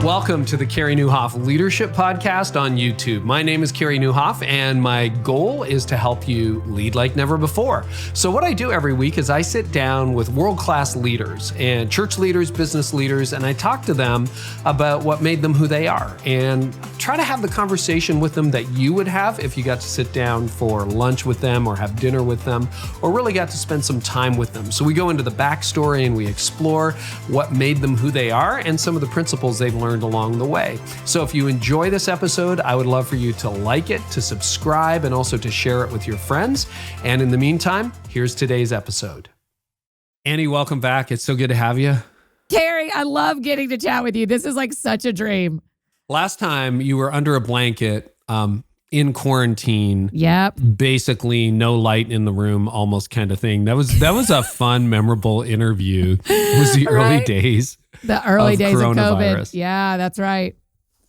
Welcome to the Carey Nieuwhof Leadership Podcast on YouTube. My name is Carey Nieuwhof, and my goal is to help you lead like never before. So what I do every week is I sit down with world-class leaders and church leaders, business leaders, and I talk to them about what made them who they are and try to have the conversation with them that you would have if you got to sit down for lunch with them or have dinner with them or really got to spend some time with them. So we go into the backstory and we explore what made them who they are and some of the principles they've learned along the way. So if you enjoy this episode, I would love for you to like it, to subscribe, and also to share it with your friends. And in the meantime, here's today's episode. Annie, welcome back. It's so good to have you. Carey, I love getting to chat with you. This is like such a dream. Last time you were under a blanket, in quarantine. Yep. Basically no light in the room, almost kind of thing. That was a fun, memorable interview. It was the early days. The early days of COVID. Yeah, that's right.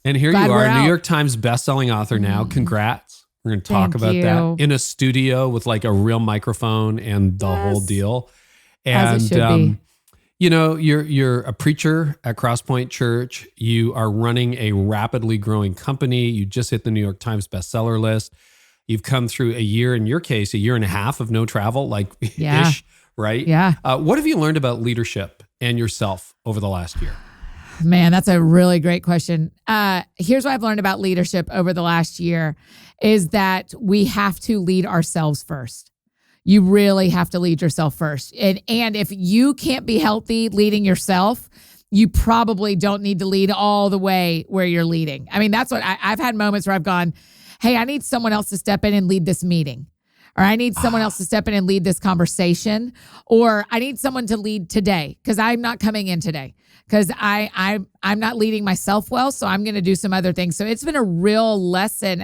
And here you are, New York Times bestselling author now. Congrats. We're going to talk about that in a studio with like a real microphone and the whole deal. And as it should be. You know, you're a preacher at Crosspoint Church. You are running a rapidly growing company. You just hit the New York Times bestseller list. You've come through a year, in your case, a year and a half of no travel, like ish, right? Yeah. What have you learned about leadership and yourself over the last year? Man, that's a really great question. Here's what I've learned about leadership over the last year is that we have to lead ourselves first. You really have to lead yourself first. And if you can't be healthy leading yourself, you probably don't need to lead all the way where you're leading. I mean, that's what I've had moments where I've gone, hey, I need someone else to step in and lead this meeting. Or I need someone else to step in and lead this conversation. Or I need someone to lead today because I'm not coming in today because I'm not leading myself well. So I'm going to do some other things. So it's been a real lesson.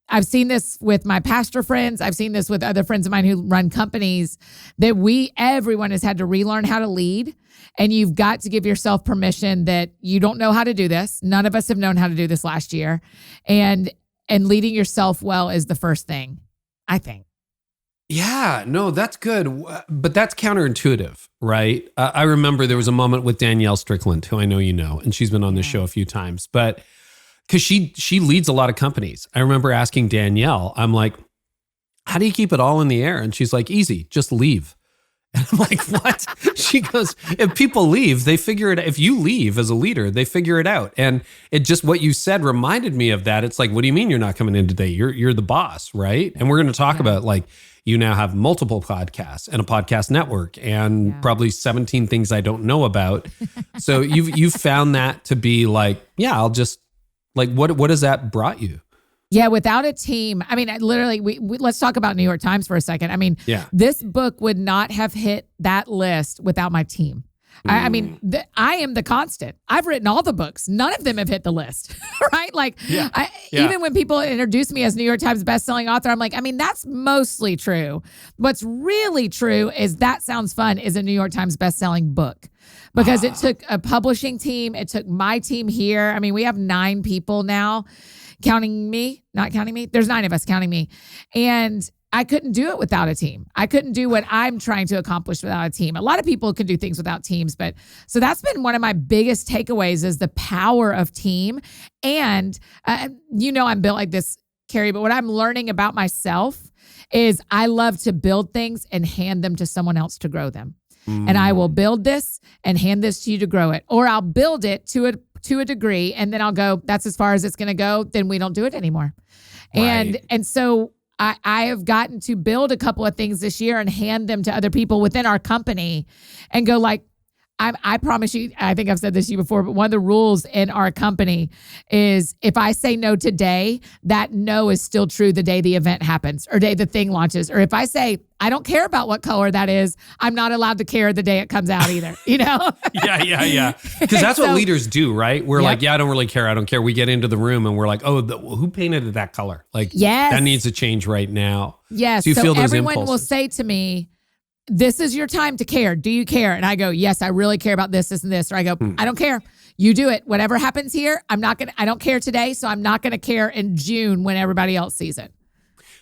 I've seen this with my pastor friends. I've seen this with other friends of mine who run companies that everyone has had to relearn how to lead. And you've got to give yourself permission that you don't know how to do this. None of us have known how to do this last year. And leading yourself well is the first thing, I think. Yeah, no, that's good. But that's counterintuitive, right? I remember there was a moment with Danielle Strickland, who I know you know, and she's been on this show a few times, but because she leads a lot of companies. I remember asking Danielle, I'm like, how do you keep it all in the air? And she's like, easy, just leave. And I'm like, what? She goes, if people leave, they figure it out. If you leave as a leader, they figure it out. And it just, what you said reminded me of that. It's like, what do you mean you're not coming in today? You're the boss, right? And we're going to talk about like, you now have multiple podcasts and a podcast network and probably 17 things I don't know about. So you've found that to be like, yeah, I'll just, like, what has that brought you? Yeah, without a team, I mean, literally, we let's talk about New York Times for a second. I mean, this book would not have hit that list without my team. I mean, I am the constant. I've written all the books. None of them have hit the list, right? Like, even when people introduce me as New York Times bestselling author, I'm like, I mean, that's mostly true. What's really true is That Sounds Fun is a New York Times bestselling book. Because it took a publishing team. It took my team here. I mean, we have 9 people now, counting me, not counting me. There's 9 of us counting me. And I couldn't do it without a team. I couldn't do what I'm trying to accomplish without a team. A lot of people can do things without teams. But so that's been one of my biggest takeaways is the power of team. And I'm built like this, Carey, but what I'm learning about myself is I love to build things and hand them to someone else to grow them. And I will build this and hand this to you to grow it. Or I'll build it to a degree and then I'll go, that's as far as it's going to go. Then we don't do it anymore. Right. And so I have gotten to build a couple of things this year and hand them to other people within our company and go like, I promise you, I think I've said this to you before, but one of the rules in our company is if I say no today, that no is still true the day the event happens or day the thing launches. Or if I say, I don't care about what color that is, I'm not allowed to care the day it comes out either, you know? Yeah. Because that's what leaders do, right? We're like, I don't really care. I don't care. We get into the room and we're like, who painted it that color? Like, that needs to change right now. Yes. So you feel those everyone impulses. Will say to me, this is your time to care. Do you care? And I go, yes, I really care about this, and this. Or I go, I don't care. You do it. Whatever happens here, I don't care today. So I'm not going to care in June when everybody else sees it.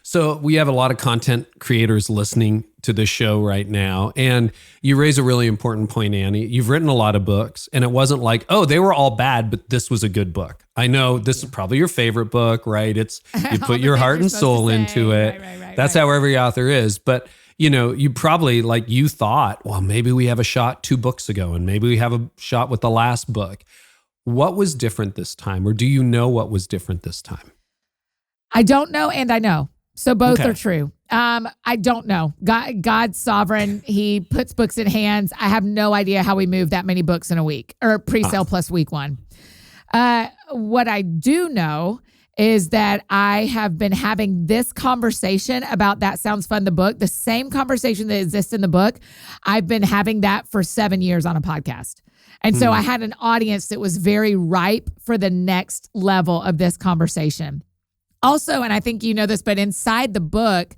So we have a lot of content creators listening to this show right now. And you raise a really important point, Annie. You've written a lot of books, and it wasn't like, oh, they were all bad, but this was a good book. I know this is probably your favorite book, right? It's you put your heart and soul into it. Right, That's how every author is. But you probably you thought, well, maybe we have a shot 2 books ago, and maybe we have a shot with the last book. What was different this time? Or do you know what was different this time? I don't know, and I know. So both are true. I don't know. God's sovereign. He puts books in hands. I have no idea how we move that many books in a week, or pre-sale plus week 1. What I do know is that I have been having this conversation about That Sounds Fun, the book, the same conversation that exists in the book. I've been having that for 7 years on a podcast. And so I had an audience that was very ripe for the next level of this conversation. Also, and I think you know this, but inside the book,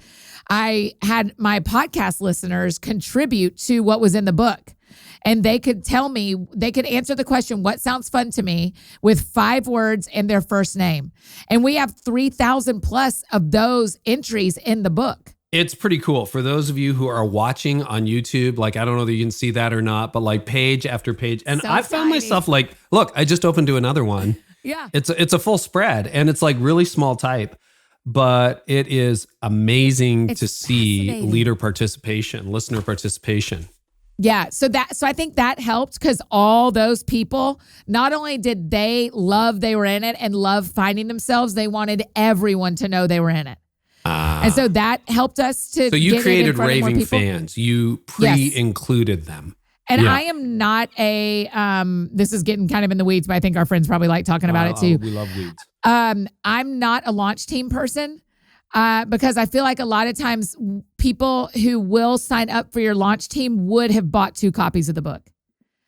I had my podcast listeners contribute to what was in the book. And they could tell me, they could answer the question, what sounds fun to me, with 5 words and their first name. And we have 3,000 plus of those entries in the book. It's pretty cool. For those of you who are watching on YouTube, I don't know that you can see that or not, but page after page. And I found myself look, I just opened to another one. Yeah. It's a full spread, and it's really small type, but it is amazing to see leader participation, listener participation. Yeah. So I think that helped, because all those people, not only did they love they were in it and love finding themselves, they wanted everyone to know they were in it. And so that helped us to. So you created raving fans. You pre-included them. And I am not this is getting kind of in the weeds, but I think our friends probably like talking about it too. We love weeds. I'm not a launch team person because I feel like a lot of times people who will sign up for your launch team would have bought 2 copies of the book.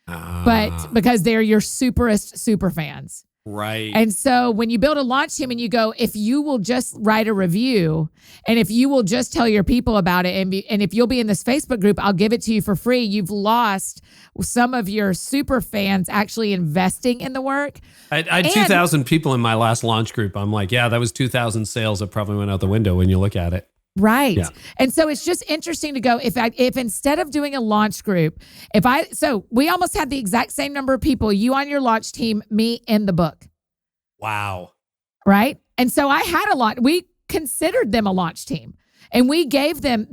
But because they're your superest super fans. Right. And so when you build a launch team and you go, if you will just write a review, and if you will just tell your people about it, and if you'll be in this Facebook group, I'll give it to you for free. You've lost some of your super fans actually investing in the work. I had 2,000 people in my last launch group. I'm like, yeah, that was 2,000 sales that probably went out the window when you look at it. Right. Yeah. And so it's just interesting to go, if instead of doing a launch group, so we almost had the exact same number of people, you on your launch team, me in the book. Wow. Right. And so I had we considered them a launch team, and we sent them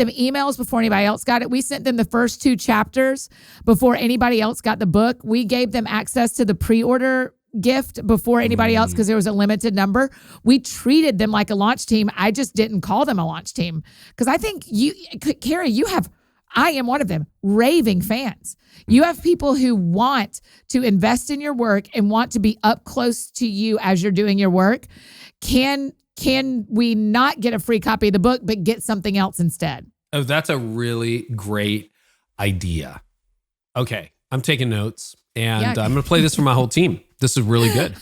emails before anybody else got it. We sent them the first 2 chapters before anybody else got the book. We gave them access to the pre-order gift before anybody else, because there was a limited number. We treated them like a launch team. I just didn't call them a launch team, because I think Carey, I am one of them, raving fans. You have people who want to invest in your work and want to be up close to you as you're doing your work. Can we not get a free copy of the book, but get something else instead? Oh, that's a really great idea. Okay, I'm taking notes, and I'm going to play this for my whole team. This is really good.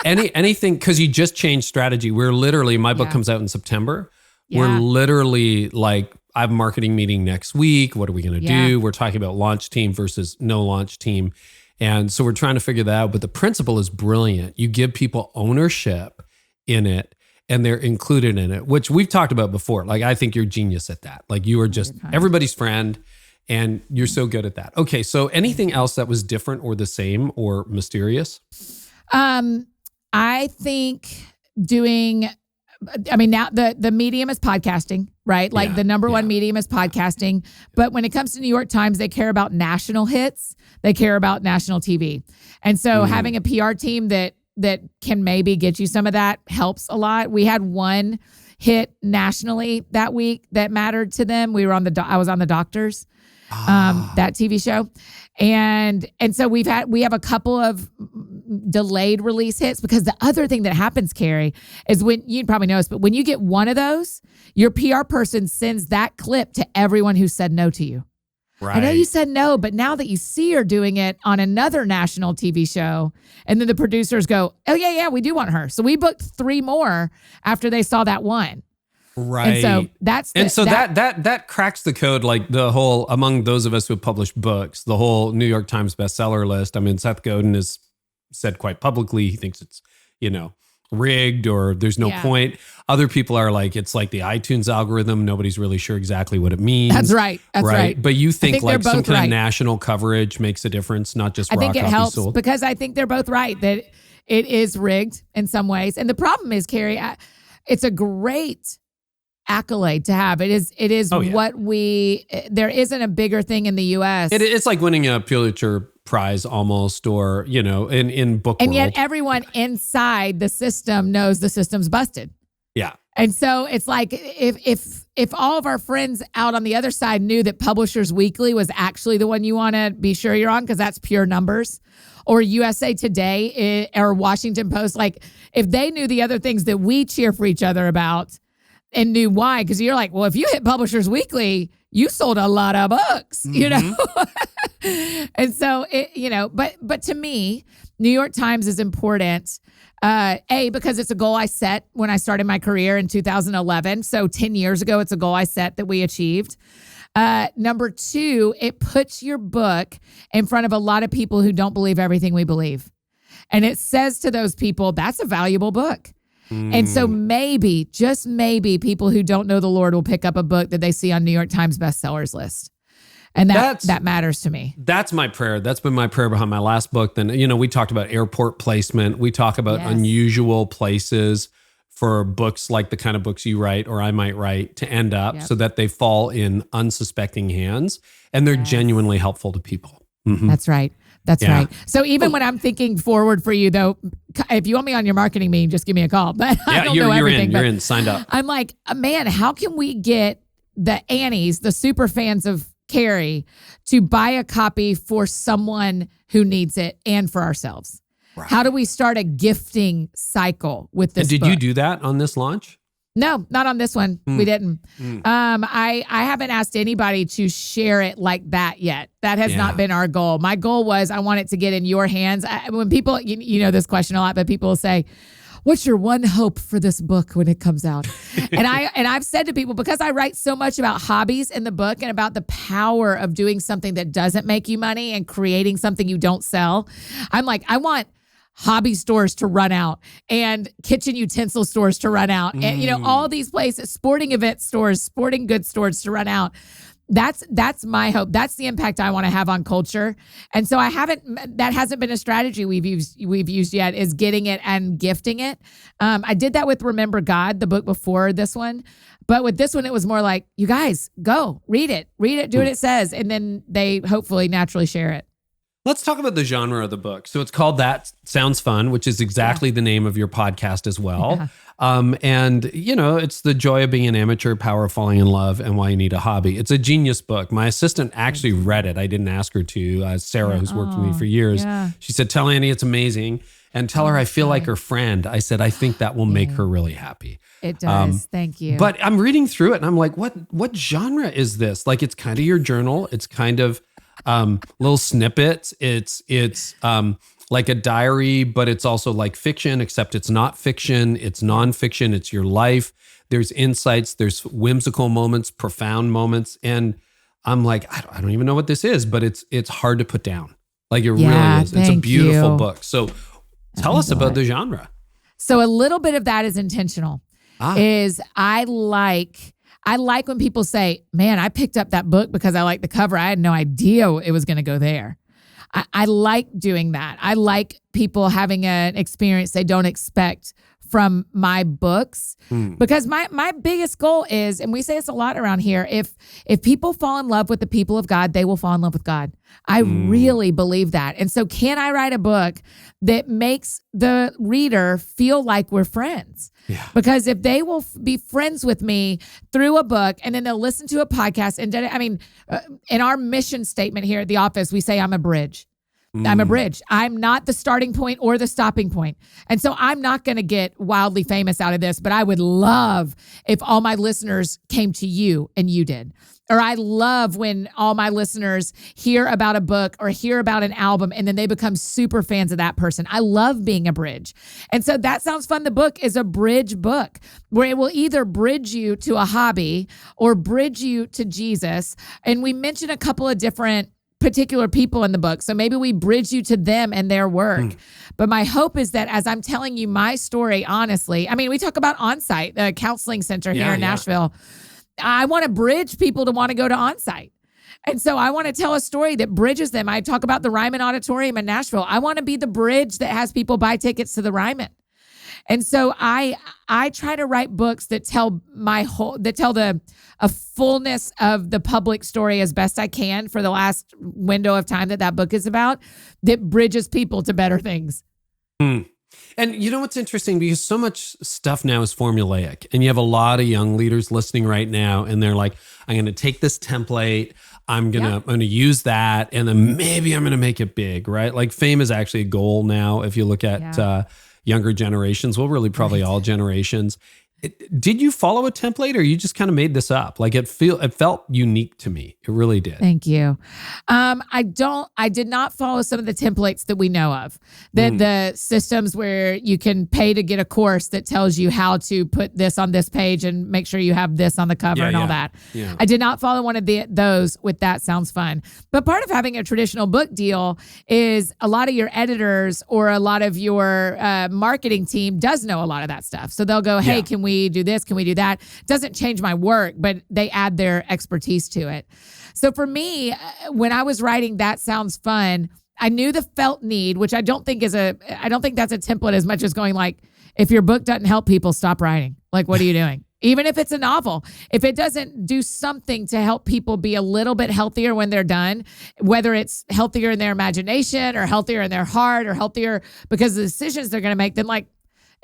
Anything, because you just changed strategy. We're literally, my book comes out in September. Yeah. We're literally I have a marketing meeting next week. What are we going to do? We're talking about launch team versus no launch team. And so we're trying to figure that out. But the principle is brilliant. You give people ownership in it, and they're included in it, which we've talked about before. I think you're genius at that. You are just everybody's friend, and you're so good at that. Okay, so anything else that was different or the same or mysterious? I think now the medium is podcasting, right? The number one medium is podcasting. But when it comes to New York Times, they care about national hits. They care about national TV. And so having a PR team that can maybe get you some of that helps a lot. We had one hit nationally that week that mattered to them. I was on The Doctors, that TV show. And so we have a couple of delayed release hits, because the other thing that happens, Carey, is when you'd probably notice, but when you get one of those, your PR person sends that clip to everyone who said no to you. Right. I know you said no, but now that you see her doing it on another national TV show, and then the producers go, oh yeah, we do want her. So we booked 3 more after they saw that one. Right. And so that cracks the code, the whole, among those of us who have published books, the whole New York Times bestseller list. I mean, Seth Godin has said quite publicly, he thinks it's, rigged or there's no point. Other people are like, it's like the iTunes algorithm. Nobody's really sure exactly what it means. That's right. That's right. But you think like some kind of national coverage makes a difference, not just raw copies sold? I think it helps because I think they're both right that it is rigged in some ways. And the problem is, Carey, it's a great accolade to have. It is what there isn't a bigger thing in the U.S. It's like winning a Pulitzer Prize almost, or, in book and world. Yet everyone inside the system knows the system's busted. Yeah. And so it's like if all of our friends out on the other side knew that Publishers Weekly was actually the one you want to be sure you're on because that's pure numbers, or USA Today or Washington Post, like if they knew the other things that we cheer for each other about and knew why, because you're like, well, if you hit Publishers Weekly, you sold a lot of books, And so, but to me, New York Times is important. Because it's a goal I set when I started my career in 2011. So 10 years ago, it's a goal I set that we achieved. Number two, it puts your book in front of a lot of people who don't believe everything we believe. And it says to those people, that's a valuable book. And so maybe, just maybe, people who don't know the Lord will pick up a book that they see on New York Times Bestsellers List. And that matters to me. That's my prayer. That's been my prayer behind my last book. Then, we talked about airport placement. We talk about unusual places for books like the kind of books you write or I might write to end up so that they fall in unsuspecting hands and they're genuinely helpful to people. Mm-hmm. That's right. That's right. So even when I'm thinking forward for you, though, if you want me on your marketing meeting, just give me a call. But I don't know everything. You're in. Signed up. I'm like, man, how can we get the Annies, the super fans of Carey, to buy a copy for someone who needs it and for ourselves? Right. How do we start a gifting cycle with this book? Did you do that on this launch? No, not on this one. We didn't. I haven't asked anybody to share it like that yet. That has not been our goal. My goal was I want it to get in your hands. When people, you know this question a lot, but people will say, what's your one hope for this book when it comes out? And I've said to people, because I write so much about hobbies in the book and about the power of doing something that doesn't make you money and creating something you don't sell, I'm like, I want hobby stores to run out and kitchen utensil stores to run out and all these places, sporting event stores, sporting goods stores to run out. That's my hope. That's the impact I want to have on culture. And so that hasn't been a strategy we've used yet, is getting it and gifting it. I did that with Remember God, the book before this one. But with this one, it was more like, you guys go read it, do what it says. And then they hopefully naturally share it. Let's talk about the genre of the book. So it's called That Sounds Fun, which is exactly the name of your podcast as well. Yeah. And, it's the joy of being an amateur, power of falling in love, and why you need a hobby. It's a genius book. My assistant actually read it. I didn't ask her to. Sarah, who's worked with me for years. Yeah. She said, tell Annie it's amazing. And tell her I feel like her friend. I said, I think that will make her really happy. It does. Thank you. But I'm reading through it and I'm like, what genre is this? Like, it's kind of your journal. It's kind of little snippets. It's like a diary, but it's also like fiction, except it's not fiction. It's nonfiction. It's your life. There's insights. There's whimsical moments, profound moments. And I'm like, I don't even know what this is, but it's hard to put down. Like it really is. It's a beautiful book. So tell us about the genre. So a little bit of that is intentional. Is I like when people say, man, I picked up that book because I like the cover. I had no idea it was going to go there. I like doing that. I like people having an experience they don't expect from my books, because my biggest goal is, and we say this a lot around here, if people fall in love with the people of God, they will fall in love with God. I really believe that. And so can I write a book that makes the reader feel like we're friends? Yeah. Because if they will be friends with me through a book and then they'll listen to a podcast, and in our mission statement here at the office, we say I'm a bridge. I'm a bridge. I'm not the starting point or the stopping point. And so I'm not going to get wildly famous out of this, but I would love if all my listeners came to you and you did. Or I love when all my listeners hear about a book or hear about an album and then they become super fans of that person. I love being a bridge. And so That Sounds Fun. The book is a bridge book where it will either bridge you to a hobby or bridge you to Jesus. And we mentioned a couple of different particular people in the book. So maybe we bridge you to them and their work. But my hope is that as I'm telling you my story, honestly, I mean, we talk about Onsite, the counseling center here in Nashville. I want to bridge people to want to go to Onsite. And so I want to tell a story that bridges them. I talk about the Ryman Auditorium in Nashville. I want to be the bridge that has people buy tickets to the Ryman. And so I try to write books that tell a fullness of the public story as best I can for the last window of time that book is about, that bridges people to better things. And you know what's interesting? Because so much stuff now is formulaic, and you have a lot of young leaders listening right now, and they're like, I'm going to take this template, I'm going to use that, and then maybe I'm going to make it big, right? Like fame is actually a goal now. If you look at younger generations, well, really probably all generations. Did you follow a template, or you just kind of made this up? Like it felt unique to me. It really did. Thank you. I did not follow some of the templates that we know of. The systems where you can pay to get a course that tells you how to put this on this page and make sure you have this on the cover and all that. Yeah. I did not follow one of those with That Sounds Fun. But part of having a traditional book deal is a lot of your editors or a lot of your marketing team does know a lot of that stuff. So they'll go, hey, can we do this? Can we do that? Doesn't change my work, but they add their expertise to it. So for me, when I was writing That Sounds Fun, I knew the felt need, which I don't think that's a template as much as going like, if your book doesn't help people, stop writing. Like, what are you doing? Even if it's a novel, if it doesn't do something to help people be a little bit healthier when they're done, whether it's healthier in their imagination or healthier in their heart or healthier because of the decisions they're going to make, then like,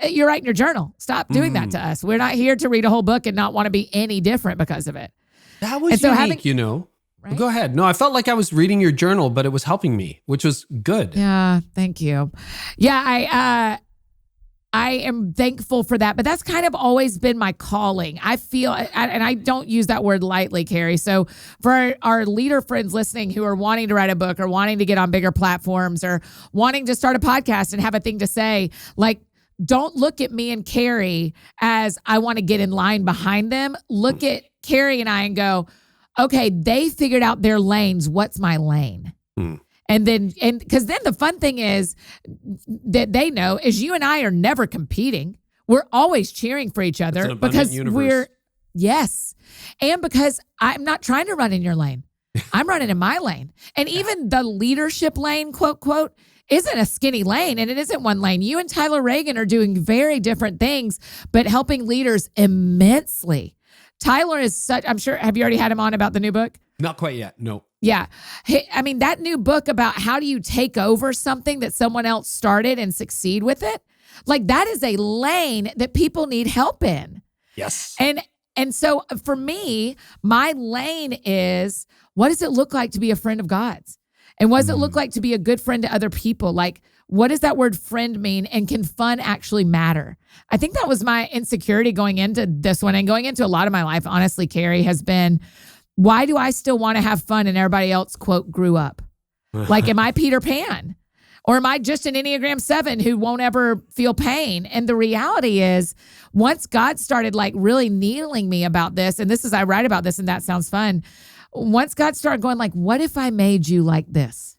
you're writing your journal. Stop doing that to us. We're not here to read a whole book and not want to be any different because of it. That was unique, you know. Right? Go ahead. No, I felt like I was reading your journal, but it was helping me, which was good. Yeah, thank you. Yeah, I am thankful for that, but that's kind of always been my calling. I feel, and I don't use that word lightly, Carey. So for our leader friends listening who are wanting to write a book or wanting to get on bigger platforms or wanting to start a podcast and have a thing to say, like, don't look at me and Carey as I want to get in line behind them. Look at Carey and I and go, okay, they figured out their lanes. What's my lane? And because then the fun thing is that they know is you and I are never competing. We're always cheering for each other because and because I'm not trying to run in your lane. I'm running in my lane. And even the leadership lane, quote, isn't a skinny lane, and it isn't one lane. You and Tyler Reagan are doing very different things, but helping leaders immensely. Tyler is such, I'm sure, have you already had him on about the new book? Not quite yet, no. Yeah. I mean, that new book about how do you take over something that someone else started and succeed with it, like that is a lane that people need help in. Yes. And so for me, my lane is, what does it look like to be a friend of God's? And what does it look like to be a good friend to other people? Like, what does that word friend mean? And can fun actually matter? I think that was my insecurity going into this one and going into a lot of my life, honestly, Carey, has been, why do I still want to have fun and everybody else, quote, grew up? Like, am I Peter Pan? Or am I just an Enneagram 7 who won't ever feel pain? And the reality is, once God started like really needling me about this, and this is, I write about this and That Sounds Fun. Once God started going like, what if I made you like this?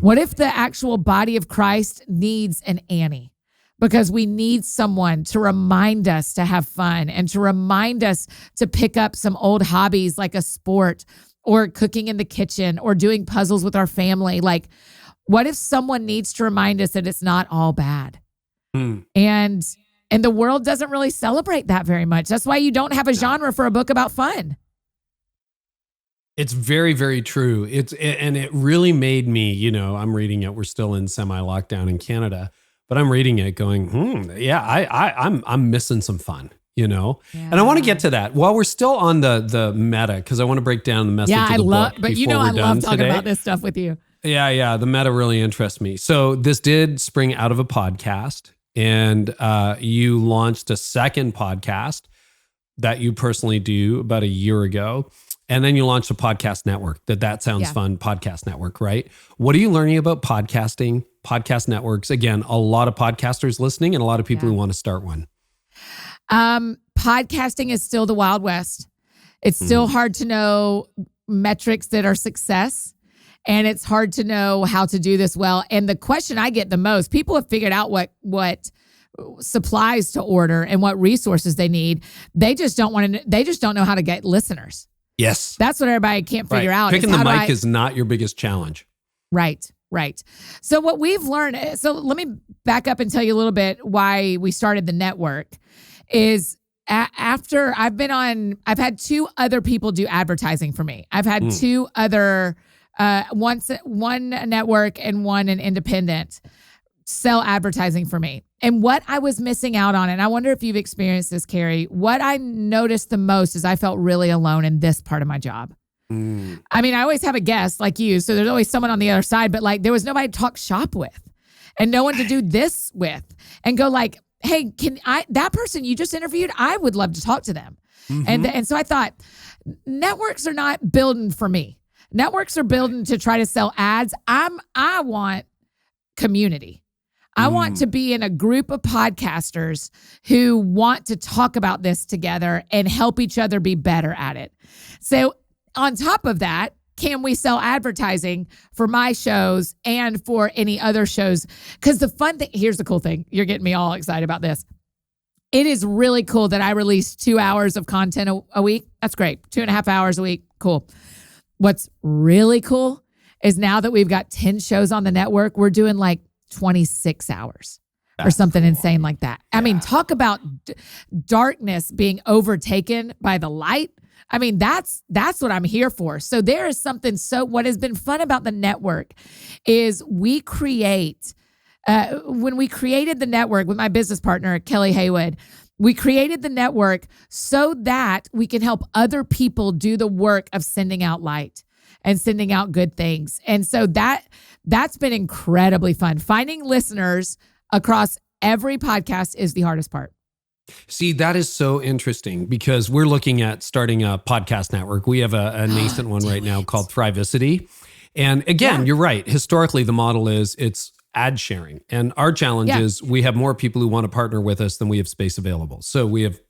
What if the actual body of Christ needs an Annie? Because we need someone to remind us to have fun and to remind us to pick up some old hobbies like a sport or cooking in the kitchen or doing puzzles with our family. Like, what if someone needs to remind us that it's not all bad? And the world doesn't really celebrate that very much. That's why you don't have a genre for a book about fun. It's very, very true. And it really made me, you know, I'm reading it. We're still in semi-lockdown in Canada, but I'm reading it going, I'm missing some fun, you know? Yeah. And I want to get to that. While we're still on the meta, because I want to break down the message of the book. But you know I love talking about this stuff with you. Yeah. The meta really interests me. So this did spring out of a podcast, and you launched a second podcast that you personally do about a year ago. And then you launched a podcast network, That Sounds Fun podcast network, right? What are you learning about podcasting, podcast networks? Again, a lot of podcasters listening and a lot of people who want to start one. Podcasting is still the Wild West. It's still hard to know metrics that are success. and it's hard to know how to do this well. And the question I get the most, people have figured out what supplies to order and what resources they need. They just don't know how to get listeners. Yes. That's what everybody can't figure out. Picking the mic is not your biggest challenge. Right. So what we've learned, so let me back up and tell you a little bit why we started the network is after I've had two other people do advertising for me. I've had two other, one network and one an independent sell advertising for me. And what I was missing out on, and I wonder if you've experienced this, Carey, what I noticed the most is I felt really alone in this part of my job. I mean, I always have a guest like you, so there's always someone on the other side, but like there was nobody to talk shop with and no one to do this with and go like, hey, that person you just interviewed, I would love to talk to them. And so I thought, networks are not building for me. Networks are building to try to sell ads. I want community. I want to be in a group of podcasters who want to talk about this together and help each other be better at it. So on top of that, can we sell advertising for my shows and for any other shows? Because the fun thing, here's the cool thing. You're getting me all excited about this. It is really cool that I release 2 hours of content a week. That's great. 2.5 hours a week. Cool. What's really cool is now that we've got 10 shows on the network, we're doing like 26 hours or something insane like that. I mean, talk about darkness being overtaken by the light. I mean, that's what I'm here for. So there is something. So what has been fun about the network is we create, when we created the network with my business partner, Kelly Haywood, we created the network so that we can help other people do the work of sending out light and sending out good things. And so that's been incredibly fun. Finding listeners across every podcast is the hardest part. See, that is so interesting because we're looking at starting a podcast network. We have a nascent one right now called Thrivicity. And again, you're right. Historically, the model is it's ad sharing. And our challenge is we have more people who want to partner with us than we have space available. So we have,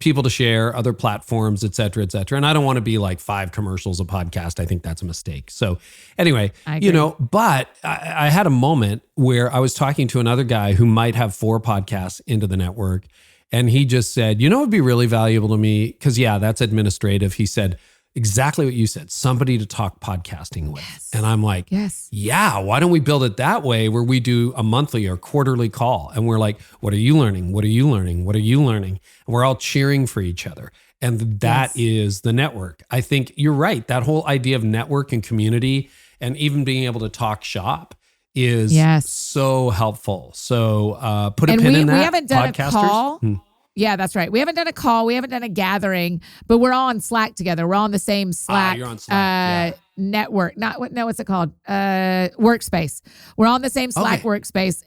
people to share, other platforms, et cetera, et cetera. And I don't want to be like 5 commercials a podcast. I think that's a mistake. So anyway, but I had a moment where I was talking to another guy who might have 4 podcasts into the network. And he just said, it would be really valuable to me because that's administrative. He said, exactly what you said, somebody to talk podcasting with. Yes. And I'm like, why don't we build it that way where we do a monthly or quarterly call and we're like, what are you learning? What are you learning? What are you learning? And we're all cheering for each other. And that is the network. I think you're right. That whole idea of network and community and even being able to talk shop is so helpful. So put a pin in that. We haven't done a call. Yeah, that's right. We haven't done a call. We haven't done a gathering, but we're all on Slack together. We're all on the same Slack, you're on Slack. Network. What's it called? Workspace. We're all on the same Slack workspace.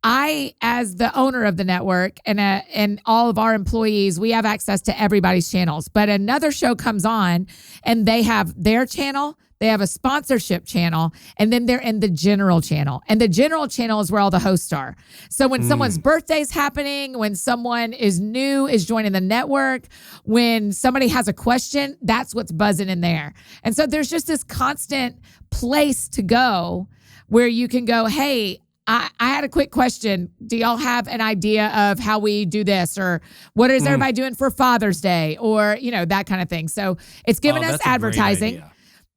I, as the owner of the network and all of our employees, we have access to everybody's channels. But another show comes on and they have their channel. They have a sponsorship channel, and then they're in the general channel. And the general channel is where all the hosts are. So when someone's birthday's happening, when someone is joining the network, when somebody has a question, that's what's buzzing in there. And so there's just this constant place to go where you can go, hey, I had a quick question. Do y'all have an idea of how we do this? Or what is everybody doing for Father's Day? Or, that kind of thing. So it's given us advertising.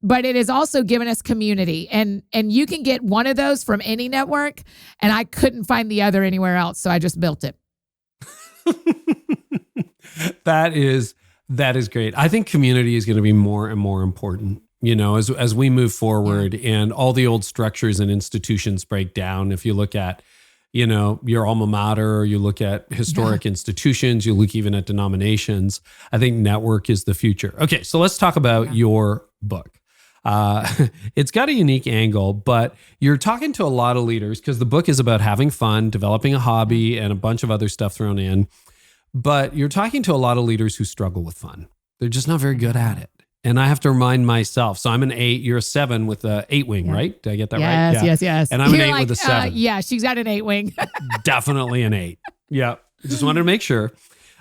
But it has also given us community. And you can get one of those from any network, and I couldn't find the other anywhere else, so I just built it. That is great. I think community is going to be more and more important, as we move forward and all the old structures and institutions break down. If you look at, your alma mater, or you look at historic institutions, you look even at denominations, I think network is the future. Okay, so let's talk about your book. It's got a unique angle, but you're talking to a lot of leaders because the book is about having fun, developing a hobby, and a bunch of other stuff thrown in. But you're talking to a lot of leaders who struggle with fun. They're just not very good at it. And I have to remind myself. So I'm an 8, you're a 7 with a 8 wing, right? Did I get that right? Yes. And I'm an 8 with a 7. She's got an 8 wing. Definitely an 8. Yeah. Just wanted to make sure.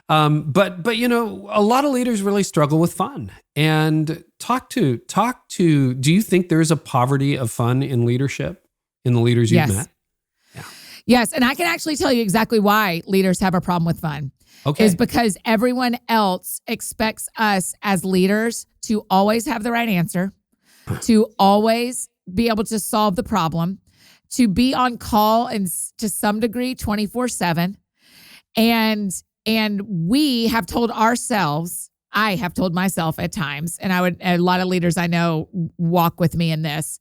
But a lot of leaders really struggle with fun. And talk to, do you think there's a poverty of fun in leadership, in the leaders you've met? Yeah. Yes. And I can actually tell you exactly why leaders have a problem with fun. Okay. Is because everyone else expects us as leaders to always have the right answer, to always be able to solve the problem, to be on call and to some degree 24/7. And we have told ourselves, I have told myself at times, and a lot of leaders I know walk with me in this,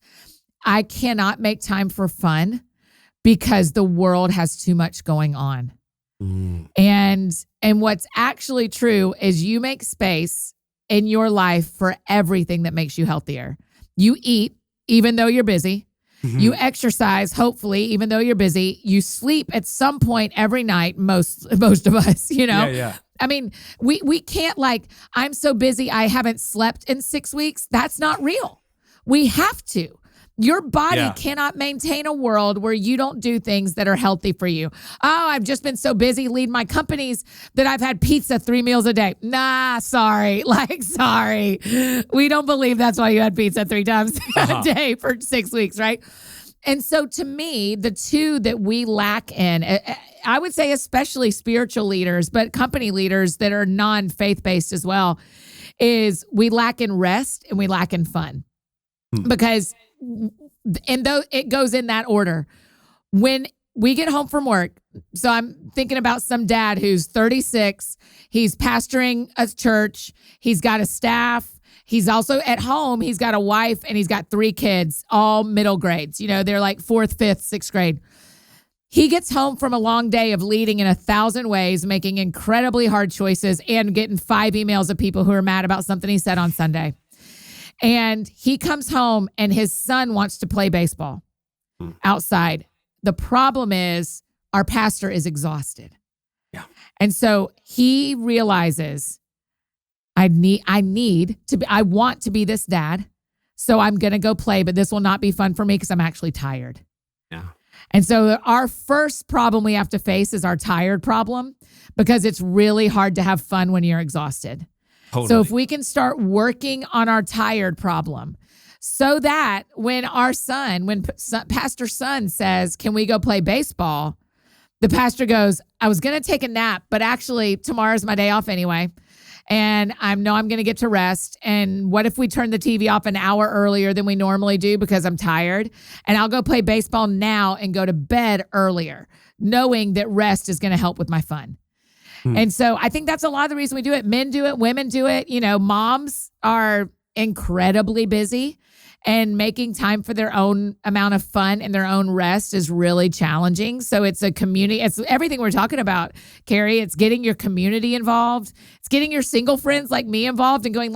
I cannot make time for fun because the world has too much going on. And what's actually true is you make space in your life for everything that makes you healthier. You eat, even though you're busy. Mm-hmm. You exercise, hopefully, even though you're busy. You sleep at some point every night, most of us, Yeah. I mean, we can't I'm so busy I haven't slept in 6 weeks. That's not real. We have to. Your body cannot maintain a world where you don't do things that are healthy for you. Oh, I've just been so busy leading my companies that I've had pizza 3 meals a day. Nah, sorry. Sorry. We don't believe that's why you had pizza 3 times a day for 6 weeks, right? And so to me, the two that we lack in, I would say especially spiritual leaders, but company leaders that are non-faith-based as well, is we lack in rest and we lack in fun. Because though it goes in that order. When we get home from work, so I'm thinking about some dad who's 36, he's pastoring a church, he's got a staff, he's also at home, he's got a wife, and he's got 3 kids, all middle grades. They're like 4th, 5th, 6th grade. He gets home from a long day of leading in 1,000 ways, making incredibly hard choices, and getting 5 emails of people who are mad about something he said on Sunday. And he comes home and his son wants to play baseball outside. The problem is our pastor is exhausted. Yeah. And so he realizes I want to be this dad. So I'm going to go play, but this will not be fun for me because I'm actually tired. Yeah. And so our first problem we have to face is our tired problem, because it's really hard to have fun when you're exhausted. Totally. So if we can start working on our tired problem, so that when Pastor's son says, can we go play baseball? The pastor goes, I was going to take a nap, but actually tomorrow's my day off anyway. And I know I'm going to get to rest. And what if we turn the TV off an hour earlier than we normally do because I'm tired? And I'll go play baseball now and go to bed earlier, knowing that rest is going to help with my fun. And so I think that's a lot of the reason we do it. Men do it, women do it. Moms are incredibly busy, and making time for their own amount of fun and their own rest is really challenging. So it's a community. It's everything we're talking about, Carey. It's getting your community involved. It's getting your single friends like me involved and going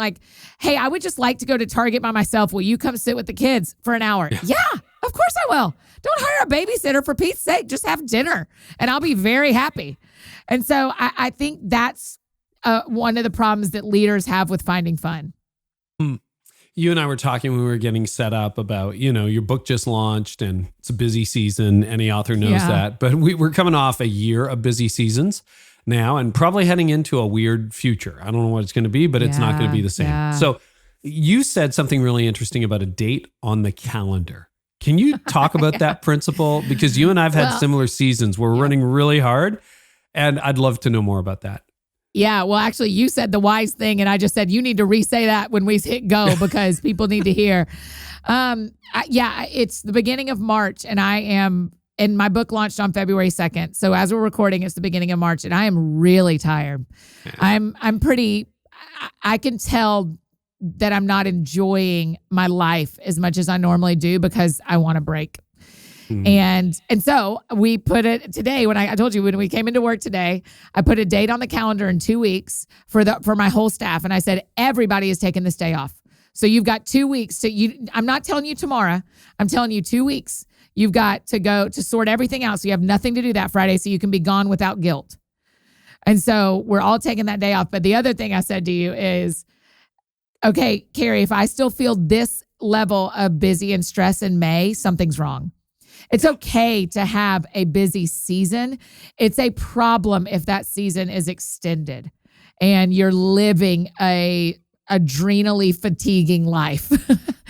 hey, I would just like to go to Target by myself. Will you come sit with the kids for an hour? Yeah, of course I will. Don't hire a babysitter, for Pete's sake. Just have dinner and I'll be very happy. And so I think that's one of the problems that leaders have with finding fun. You and I were talking when we were getting set up about, your book just launched and it's a busy season. Any author knows that. But we're coming off a year of busy seasons now and probably heading into a weird future. I don't know what it's going to be, but it's not going to be the same. Yeah. So you said something really interesting about a date on the calendar. Can you talk about that principle? Because you and I have had similar seasons where we're running really hard. And I'd love to know more about that. Yeah, well, actually, you said the wise thing, and I just said you need to re-say that when we hit go because people need to hear. It's the beginning of March, and my book launched on February 2nd. So as we're recording, it's the beginning of March, and I am really tired. Yeah. I can tell that I'm not enjoying my life as much as I normally do because I want a break. And so we put it today when I told you when we came into work today, I put a date on the calendar in 2 weeks for my whole staff. And I said, everybody is taking this day off. So you've got 2 weeks I'm not telling you tomorrow. I'm telling you 2 weeks. You've got to go to sort everything out. So you have nothing to do that Friday. So you can be gone without guilt. And so we're all taking that day off. But the other thing I said to you is, okay, Carey, if I still feel this level of busy and stress in May, something's wrong. It's okay to have a busy season. It's a problem if that season is extended and you're living a adrenally fatiguing life.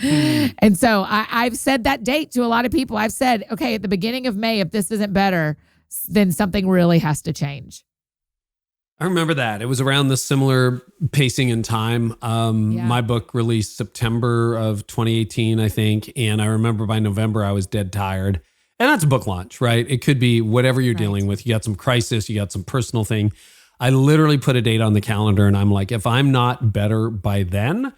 And so I've said that date to a lot of people. I've said, okay, at the beginning of May, if this isn't better, then something really has to change. I remember that. It was around the similar pacing and time. My book released September of 2018, I think. And I remember by November, I was dead tired. And that's a book launch, right? It could be whatever you're dealing with. You got some crisis, you got some personal thing. I literally put a date on the calendar and I'm like, if I'm not better by then,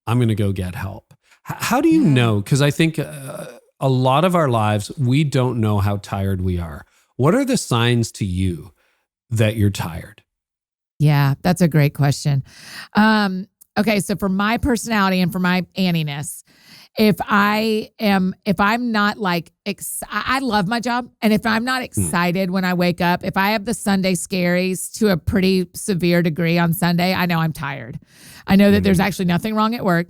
I'm going to go get help. How do you know? Because I think a lot of our lives, we don't know how tired we are. What are the signs to you that you're tired? Yeah, that's a great question. Okay, so for my personality and for my Anniness, if I'm not like, I love my job. And if I'm not excited when I wake up, if I have the Sunday scaries to a pretty severe degree on Sunday, I know I'm tired. I know that there's actually nothing wrong at work.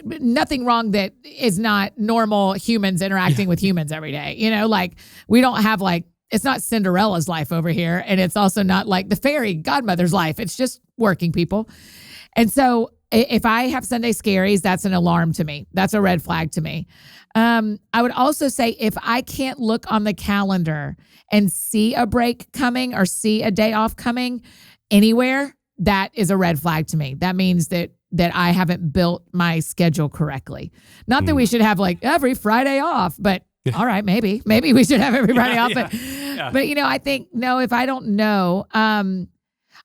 Nothing wrong that is not normal humans interacting with humans every day. You know, like we don't have like, it's not Cinderella's life over here. And it's also not like the fairy godmother's life. It's just working people. And so if I have Sunday scaries, that's an alarm to me. That's a red flag to me. I would also say if I can't look on the calendar and see a break coming or see a day off coming anywhere, that is a red flag to me. That means that I haven't built my schedule correctly. Not that we should have like every Friday off, but all right, maybe we should have every Friday off. But you know, I think, no, if I don't know,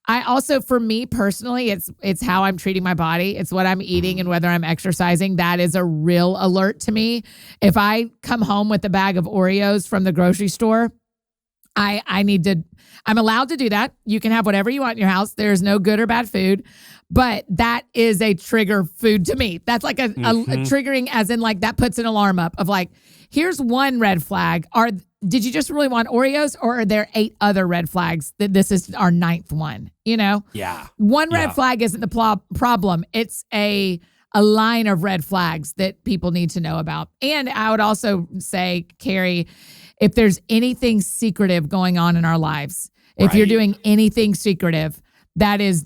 I also, for me personally, it's how I'm treating my body. It's what I'm eating and whether I'm exercising. That is a real alert to me. If I come home with a bag of Oreos from the grocery store, I'm allowed to do that. You can have whatever you want in your house. There's no good or bad food, but that is a trigger food to me. That's like a triggering, as in like that puts an alarm up of like, here's one red flag. Did you just really want Oreos, or are there 8 other red flags that this is our 9th one? You know? Yeah. One red flag isn't the problem. It's a line of red flags that people need to know about. And I would also say, Carey, if there's anything secretive going on in our lives, if you're doing anything secretive, that is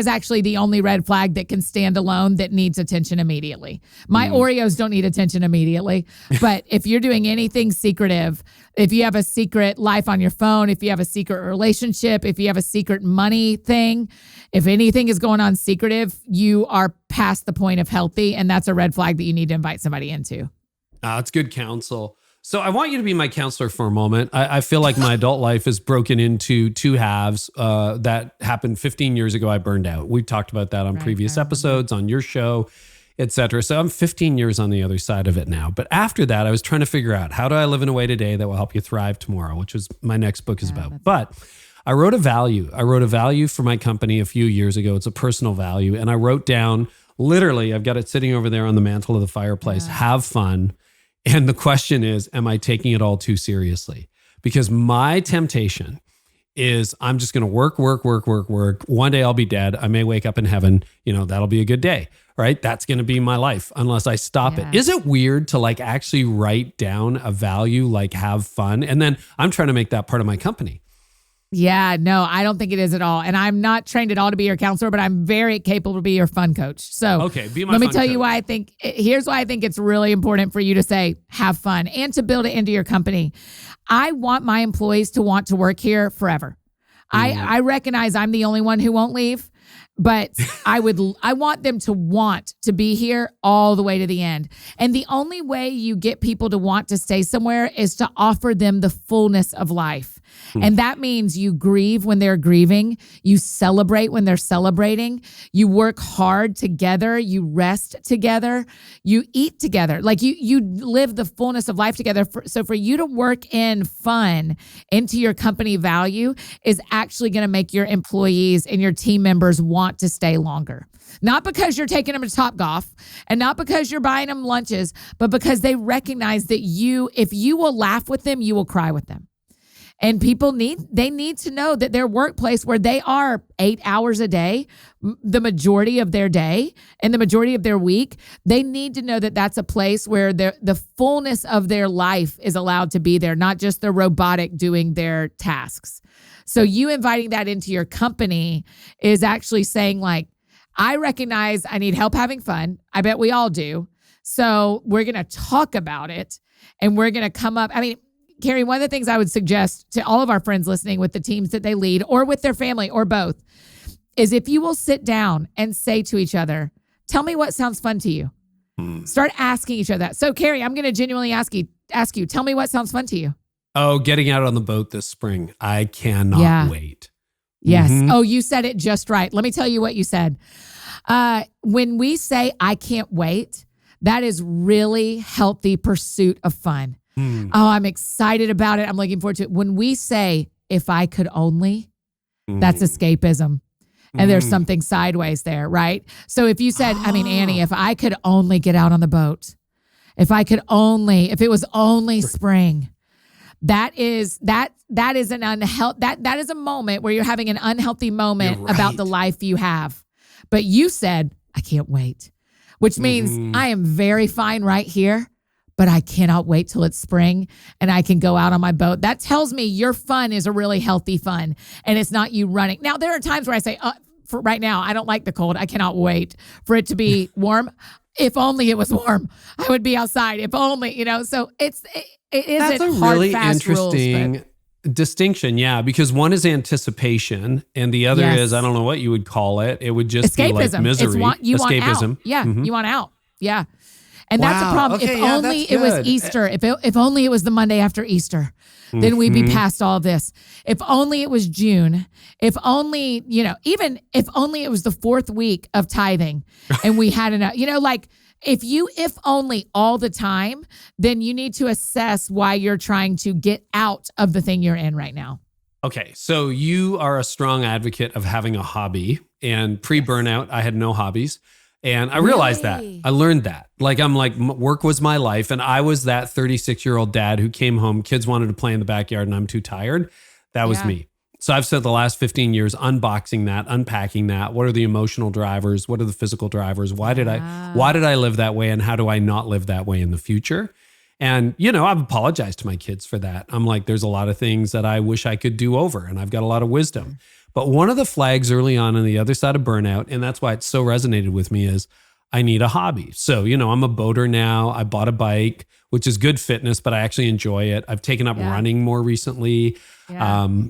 actually the only red flag that can stand alone that needs attention immediately. My Oreos don't need attention immediately, but if you're doing anything secretive, if you have a secret life on your phone, if you have a secret relationship, if you have a secret money thing, if anything is going on secretive, you are past the point of healthy, and that's a red flag that you need to invite somebody into. It's good counsel. So I want you to be my counselor for a moment. I feel like my adult life is broken into 2 halves. That happened 15 years ago. I burned out. We've talked about that on previous episodes, on your show, et cetera. So I'm 15 years on the other side of it now. But after that, I was trying to figure out, how do I live in a way today that will help you thrive tomorrow, which is my next book is about. But I wrote a value. I wrote a value for my company a few years ago. It's a personal value. And I wrote down, literally, I've got it sitting over there on the mantle of the fireplace, have fun. And the question is, am I taking it all too seriously? Because my temptation is I'm just going to work. One day I'll be dead. I may wake up in heaven. You know, that'll be a good day, right? That's going to be my life unless I stop it. Is it weird to like actually write down a value, like have fun? And then I'm trying to make that part of my company. Yeah, no, I don't think it is at all. And I'm not trained at all to be your counselor, but I'm very capable to be your fun coach. So okay, be my let me fun tell coach. you why here's why I think it's really important for you to say, have fun, and to build it into your company. I want my employees to want to work here forever. I recognize I'm the only one who won't leave, but I want them to want to be here all the way to the end. And the only way you get people to want to stay somewhere is to offer them the fullness of life. And that means you grieve when they're grieving, you celebrate when they're celebrating, you work hard together, you rest together, you eat together. Like you live the fullness of life together. So for you to work in fun into your company value is actually going to make your employees and your team members want to stay longer. Not because you're taking them to Topgolf and not because you're buying them lunches, but because they recognize that if you will laugh with them, you will cry with them. And people need to know that their workplace, where they are 8 hours a day, the majority of their day and the majority of their week, they need to know that that's a place where the fullness of their life is allowed to be there, not just the robotic doing their tasks. So you inviting that into your company is actually saying like, I recognize I need help having fun. I bet we all do. So we're going to talk about it and we're going to come up. I mean, Carey, one of the things I would suggest to all of our friends listening with the teams that they lead or with their family or both is if you will sit down and say to each other, tell me what sounds fun to you. Start asking each other that. So Carey, I'm going to genuinely ask you, tell me what sounds fun to you. Oh, getting out on the boat this spring. I cannot wait. Yes. Oh, you said it just right. Let me tell you what you said. When we say, I can't wait, that is really healthy pursuit of fun. Oh, I'm excited about it. I'm looking forward to it. When we say, if I could only, that's escapism. And there's something sideways there, right? So if you said, Annie, if I could only get out on the boat, if it was only spring, that is an that is a moment where you're having an unhealthy moment about the life you have. But you said, I can't wait, which means I am very fine right here, but I cannot wait till it's spring and I can go out on my boat. That tells me your fun is a really healthy fun and it's not you running. Now, there are times where I say, for right now, I don't like the cold. I cannot wait for it to be warm. If only it was warm, I would be outside. If only, so it isn't That's a hard, really fast interesting rules, distinction. Yeah, because one is anticipation and the other is, I don't know what you would call it. It would just be like misery. You escapism. Want out. Yeah, you want out. Yeah. And that's a problem. Okay, if only it was Easter, if only it was the Monday after Easter, then we'd be past all this. If only it was June, if only, even if only it was the 4th week of tithing and we had enough, if only all the time, then you need to assess why you're trying to get out of the thing you're in right now. Okay, so you are a strong advocate of having a hobby, and pre-burnout, I had no hobbies. And I realized that. I learned that. Work was my life. And I was that 36-year-old dad who came home, kids wanted to play in the backyard and I'm too tired. That was me. So I've spent the last 15 years unboxing that, unpacking that. What are the emotional drivers? What are the physical drivers? Why did I live that way? And how do I not live that way in the future? And, I've apologized to my kids for that. I'm like, there's a lot of things that I wish I could do over and I've got a lot of wisdom. But one of the flags early on the other side of burnout, and that's why it so resonated with me, is I need a hobby. So, I'm a boater now. I bought a bike, which is good fitness, but I actually enjoy it. I've taken up running more recently,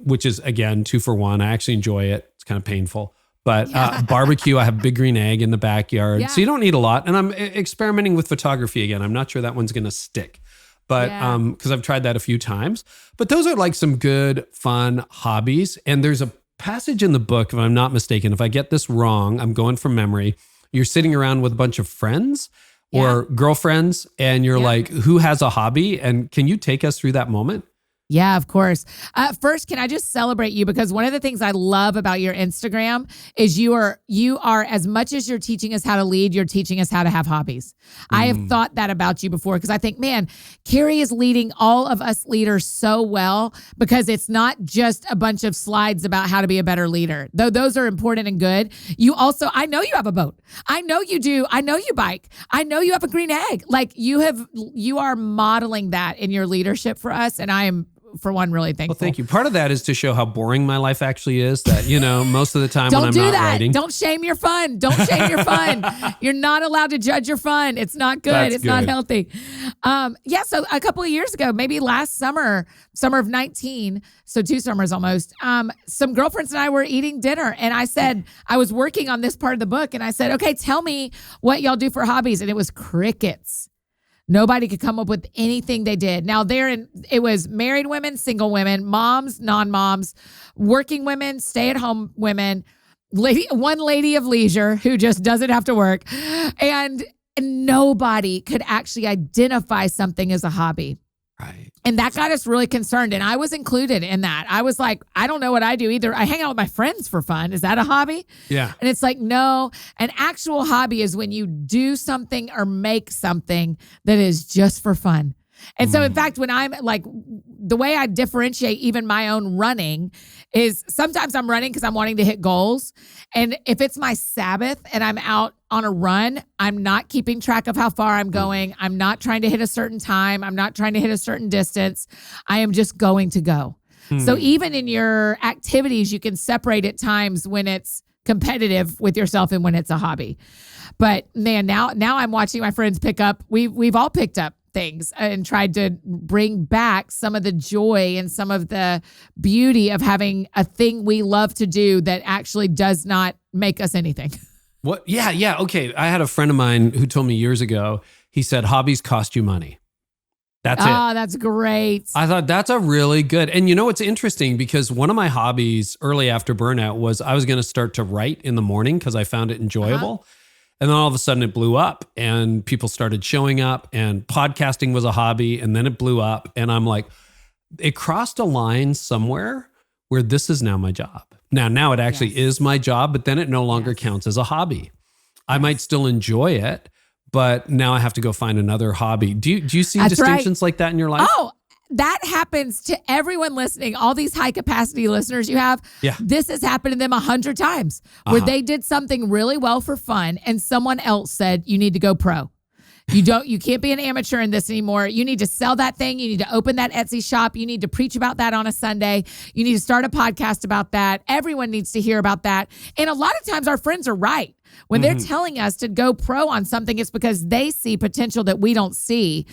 which is, again, 2 for 1. I actually enjoy it. It's kind of painful. But barbecue, I have big green egg in the backyard. Yeah. So you don't need a lot. And I'm experimenting with photography again. I'm not sure that one's going to stick. But because I've tried that a few times. But those are like some good, fun hobbies. And there's a passage in the book, if I'm not mistaken, if I get this wrong, I'm going from memory. You're sitting around with a bunch of friends or girlfriends and you're like, who has a hobby? And can you take us through that moment? Yeah, of course. First, can I just celebrate you? Because one of the things I love about your Instagram is you are, as much as you're teaching us how to lead, you're teaching us how to have hobbies. I have thought that about you before because I think, man, Carey is leading all of us leaders so well because it's not just a bunch of slides about how to be a better leader, though those are important and good. You also, I know you have a boat. I know you do. I know you bike. I know you have a green egg. Like you are modeling that in your leadership for us. And I am, for one, really thankful. Well, thank you. Part of that is to show how boring my life actually is. That, most of the time when I'm not writing. Don't shame your fun. Don't shame your fun. You're not allowed to judge your fun. It's not good. It's not healthy. So a couple of years ago, maybe last summer of 19, so 2 summers almost, some girlfriends and I were eating dinner. And I said, I was working on this part of the book. And I said, okay, tell me what y'all do for hobbies. And it was crickets. Nobody could come up with anything they did. Now it was married women, single women, moms, non-moms, working women, stay-at-home women, one lady of leisure who just doesn't have to work. And nobody could actually identify something as a hobby. Right. And that got us really concerned. And I was included in that. I was like, I don't know what I do either. I hang out with my friends for fun. Is that a hobby? Yeah. And it's like, no, an actual hobby is when you do something or make something that is just for fun. And so in fact, when I'm like, the way I differentiate even my own running is sometimes I'm running because I'm wanting to hit goals. And if it's my Sabbath and I'm out on a run, I'm not keeping track of how far I'm going. I'm not trying to hit a certain time. I'm not trying to hit a certain distance. I am just going to go. So even in your activities, you can separate at times when it's competitive with yourself and when it's a hobby. But man, now I'm watching my friends pick up. We've all picked up things and tried to bring back some of the joy and some of the beauty of having a thing we love to do that actually does not make us anything. What? Yeah. Okay. I had a friend of mine who told me years ago, he said, hobbies cost you money. That's it. Oh, that's great. I thought that's a really good, and you know, it's interesting because one of my hobbies early after burnout was I was going to start to write in the morning because I found it enjoyable. And then all of a sudden it blew up and people started showing up and podcasting was a hobby and then it blew up. And I'm like, it crossed a line somewhere where this is now my job. Now it actually is my job, but then it no longer counts as a hobby. I might still enjoy it, but now I have to go find another hobby. Do you see distinctions like that in your life? Oh, that happens to everyone listening. All these high capacity listeners you have, this has happened to them 100 times where they did something really well for fun and someone else said, you need to go pro. You can't be an amateur in this anymore. You need to sell that thing. You need to open that Etsy shop. You need to preach about that on a Sunday. You need to start a podcast about that. Everyone needs to hear about that. And a lot of times our friends are right. When they're telling us to go pro on something, it's because they see potential that we don't see.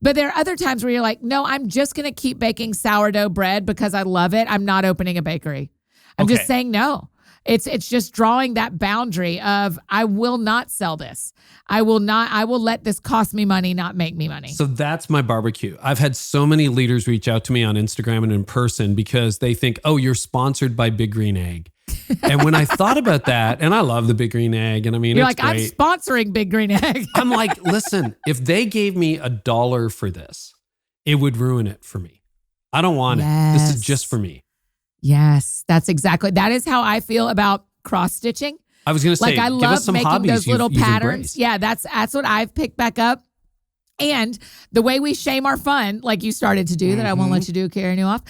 But there are other times where you're like, no, I'm just going to keep baking sourdough bread because I love it. I'm not opening a bakery. I'm just saying no. It's just drawing that boundary of I will not sell this. I will let this cost me money, not make me money. So that's my barbecue. I've had so many leaders reach out to me on Instagram and in person because they think, oh, you're sponsored by Big Green Egg. And when I thought about that, and I love the Big Green Egg, and I mean, you're it's like, great. I'm sponsoring Big Green Egg. I'm like, listen, if they gave me $1 for this, it would ruin it for me. I don't want it. This is just for me. Yes, that is how I feel about cross stitching. I was going to say, I give love us some making hobbies those little you've patterns. embraced. Yeah, that's what I've picked back up. And the way we shame our fun, like you started to do, that I won't let you do, Carey Nieuwhof,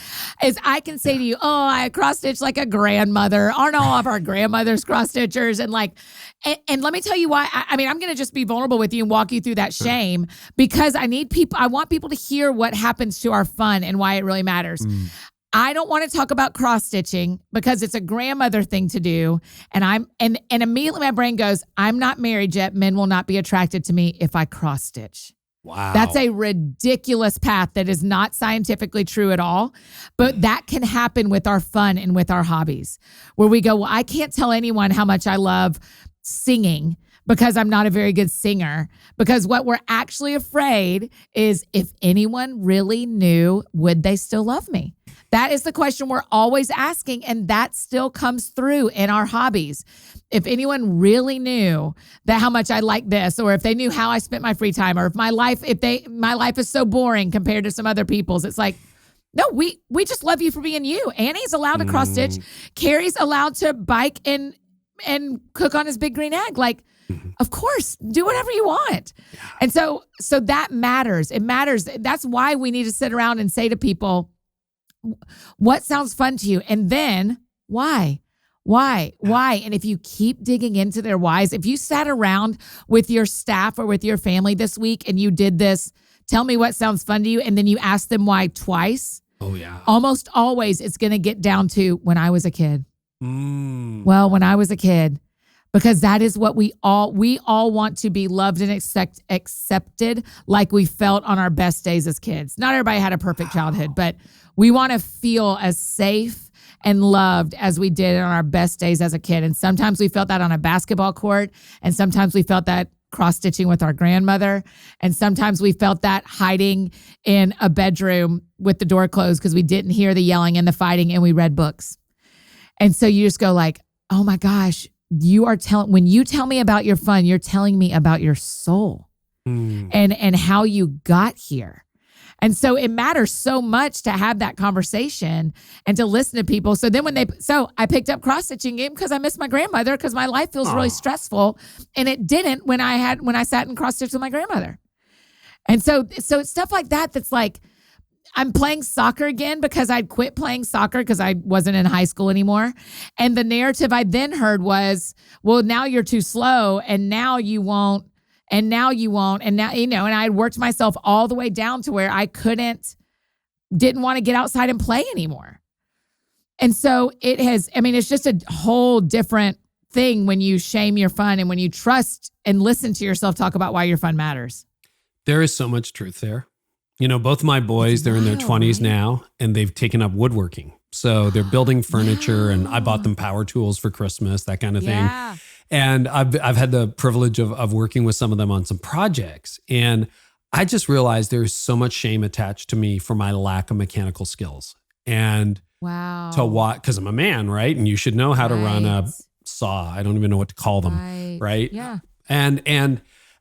is I can say to you, oh, I cross stitch like a grandmother. Aren't all of our grandmothers cross stitchers? And and let me tell you why. I'm going to just be vulnerable with you and walk you through that shame because I want people to hear what happens to our fun and why it really matters. I don't want to talk about cross stitching because it's a grandmother thing to do. And immediately my brain goes, I'm not married yet. Men will not be attracted to me if I cross stitch. Wow. That's a ridiculous path that is not scientifically true at all. But that can happen with our fun and with our hobbies where we go, well, I can't tell anyone how much I love singing because I'm not a very good singer. Because what we're actually afraid is if anyone really knew, would they still love me? That is the question we're always asking, and that still comes through in our hobbies. If anyone really knew that how much I like this, or if they knew how I spent my free time, or if my life is so boring compared to some other people's, it's like, no, we just love you for being you. Annie's allowed to cross stitch. Carey's allowed to bike and cook on his Big Green Egg. Like, of course, do whatever you want. Yeah. And so that matters. It matters. That's why we need to sit around and say to people, what sounds fun to you? And then why? And if you keep digging into their whys, if you sat around with your staff or with your family this week and you did this, tell me what sounds fun to you. And then you ask them why twice. Oh yeah. Almost always it's going to get down to when I was a kid. Well, when I was a kid, because that is what we all want to be loved and accepted like we felt on our best days as kids. Not everybody had a perfect childhood, but we want to feel as safe and loved as we did on our best days as a kid. And sometimes we felt that on a basketball court. And sometimes we felt that cross-stitching with our grandmother. And sometimes we felt that hiding in a bedroom with the door closed because we didn't hear the yelling and the fighting and we read books. And so you just go like, oh my gosh, when you tell me about your fun, you're telling me about your soul and how you got here. And so it matters so much to have that conversation and to listen to people. So then I picked up cross-stitching game because I miss my grandmother because my life feels really stressful. And it didn't when I sat and cross-stitched with my grandmother. And so it's stuff like that that's like, I'm playing soccer again because I'd quit playing soccer because I wasn't in high school anymore. And the narrative I then heard was, well, now you're too slow and now you won't. And now you won't. And now, and I had worked myself all the way down to where I didn't want to get outside and play anymore. And so it's just a whole different thing when you shame your fun and when you trust and listen to yourself talk about why your fun matters. There is so much truth there. You know, both my boys, they're in their 20s now, and they've taken up woodworking. So they're building furniture, and I bought them power tools for Christmas, that kind of thing. And I've had the privilege of working with some of them on some projects. And I just realized there's so much shame attached to me for my lack of mechanical skills. And to what, because I'm a man, right? And you should know how to run a saw. I don't even know what to call them, right? Yeah. And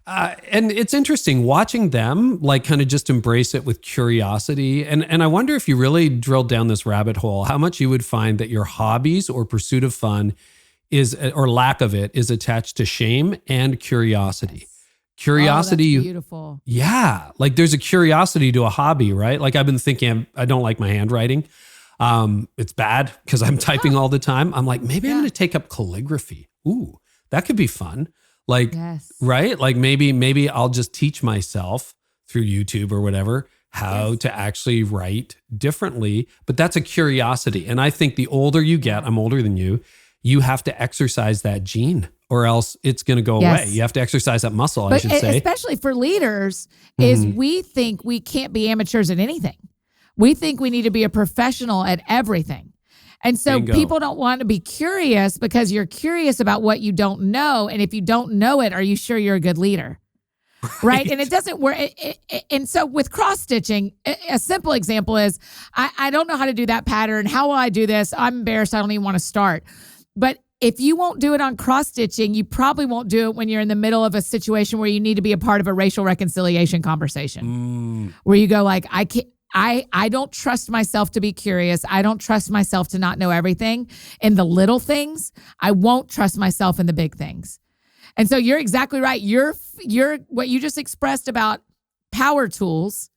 it's interesting watching them like kind of just embrace it with curiosity. And I wonder if you really drilled down this rabbit hole, how much you would find that your hobbies or pursuit of fun is, or lack of it, is attached to shame and curiosity. Curiosity. That's beautiful. Yeah. Like there's a curiosity to a hobby, right? Like I've been thinking, I don't like my handwriting. It's bad because I'm typing all the time. I'm like, maybe I'm going to take up calligraphy. Ooh, that could be fun. Like, right? Like maybe I'll just teach myself through YouTube or whatever how to actually write differently. But that's a curiosity. And I think the older you get, I'm older than you have to exercise that gene or else it's going to go away. You have to exercise that muscle, I should say. Especially for leaders, is we think we can't be amateurs at anything. We think we need to be a professional at everything. And so people don't want to be curious because you're curious about what you don't know. And if you don't know it, are you sure you're a good leader? Right. And it doesn't work. And so with cross stitching, a simple example is I don't know how to do that pattern. How will I do this? I'm embarrassed. I don't even want to start. But if you won't do it on cross stitching, you probably won't do it when you're in the middle of a situation where you need to be a part of a racial reconciliation conversation where you go like, I don't trust myself to be curious. I don't trust myself to not know everything. In the little things, I won't trust myself in the big things. And so you're exactly right. You're what you just expressed about power tools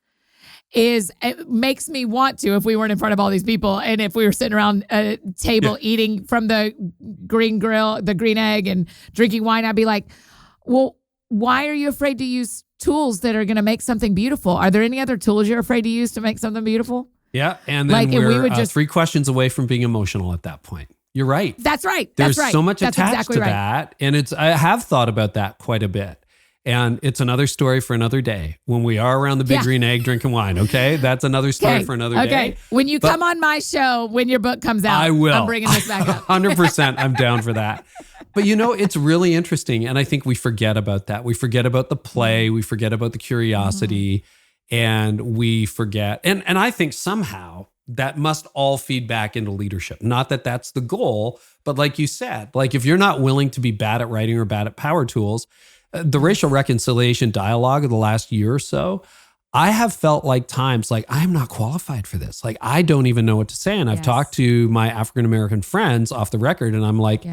it makes me want to, if we weren't in front of all these people and if we were sitting around a table eating from the green grill, the green egg and drinking wine, I'd be like, well, why are you afraid to use tools that are going to make something beautiful? Are there any other tools you're afraid to use to make something beautiful? Yeah. And then we would just 3 questions away from being emotional at that point. You're right. That's right. There's That's right. so much That's attached exactly to right. that. And I have thought about that quite a bit. And it's another story for another day when we are around the big green egg drinking wine. Okay. That's another story for another day. Okay. When you come on my show, when your book comes out, I will. I'm bringing this back up. 100%. I'm down for that. But you know, it's really interesting. And I think we forget about that. We forget about the play. We forget about the curiosity and we forget. And I think somehow that must all feed back into leadership. Not that that's the goal, but like you said, like if you're not willing to be bad at writing or bad at power tools, the racial reconciliation dialogue of the last year or so, I have felt like times like I'm not qualified for this. Like I don't even know what to say. And I've talked to my African-American friends off the record and I'm like,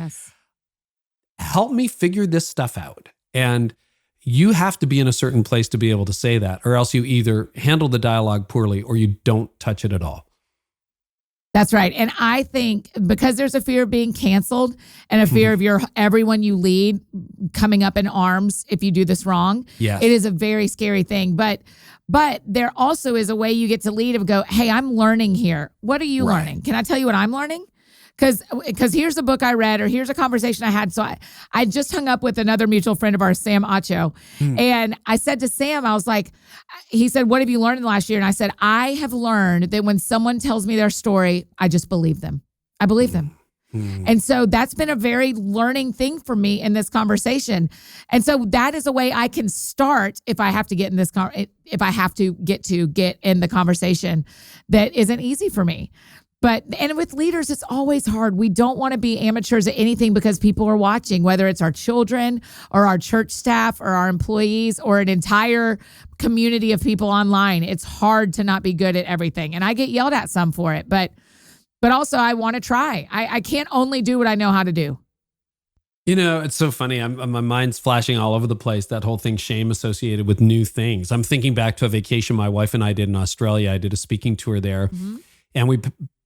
help me figure this stuff out. And you have to be in a certain place to be able to say that, or else you either handle the dialogue poorly or you don't touch it at all. That's right. And I think because there's a fear of being canceled and a fear of everyone you lead coming up in arms if you do this wrong, it is a very scary thing. But there also is a way you get to lead and go, hey, I'm learning here. What are you learning? Can I tell you what I'm learning? Because here's a book I read or here's a conversation I had. So I just hung up with another mutual friend of ours, Sam Acho. And I said to Sam, I was like, he said, what have you learned in the last year? And I said, I have learned that when someone tells me their story, I just believe them. I believe them. And so that's been a very learning thing for me in this conversation. And so that is a way I can start if I have to get in this, if I have to get in the conversation that isn't easy for me. And with leaders, it's always hard. We don't want to be amateurs at anything because people are watching, whether it's our children or our church staff or our employees or an entire community of people online. It's hard to not be good at everything. And I get yelled at some for it, but also I want to try. I can't only do what I know how to do. You know, it's so funny. My mind's flashing all over the place. That whole thing, shame associated with new things. I'm thinking back to a vacation my wife and I did in Australia. I did a speaking tour there and we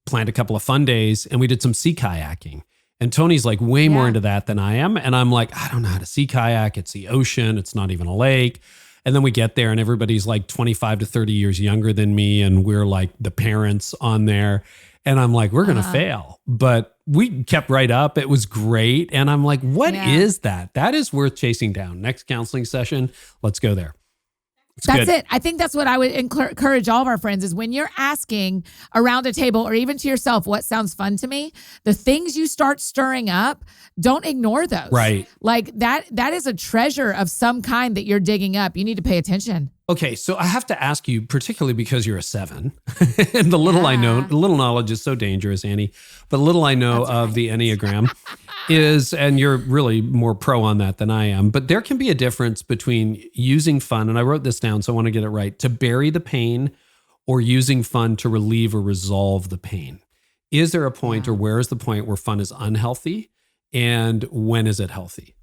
planned a couple of fun days and we did some sea kayaking. And Tony's like way more into that than I am. And I'm like, I don't know how to sea kayak. It's the ocean. It's not even a lake. And then we get there and everybody's like 25 to 30 years younger than me. And we're like the parents on there. And I'm like, we're going to fail. But we kept right up. It was great. And I'm like, what is that? That is worth chasing down. Next counseling session, let's go there. That's it. I think that's what I would encourage all of our friends is when you're asking around a table or even to yourself, what sounds fun to me? The things you start stirring up, don't ignore those. Right. Like that is a treasure of some kind that you're digging up. You need to pay attention. Okay, so I have to ask you, particularly because you're a 7, and the little I know, the little knowledge is so dangerous, Annie, but the little I know of the Enneagram is, and you're really more pro on that than I am, but there can be a difference between using fun, and I wrote this down, so I want to get it right, to bury the pain or using fun to relieve or resolve the pain. Is there a point or where is the point where fun is unhealthy, and when is it healthy?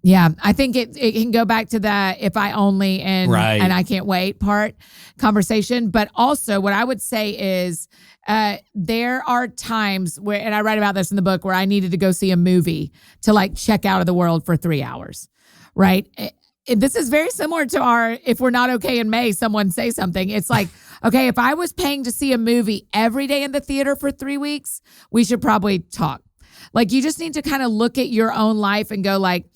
Yeah, I think it can go back to that if I only and I can't wait part conversation. But also what I would say is there are times where, and I write about this in the book, where I needed to go see a movie to like check out of the world for 3 hours, right? This is very similar to our, if we're not okay in May, someone say something. It's like, okay, if I was paying to see a movie every day in the theater for 3 weeks, we should probably talk. Like you just need to kind of look at your own life and go like,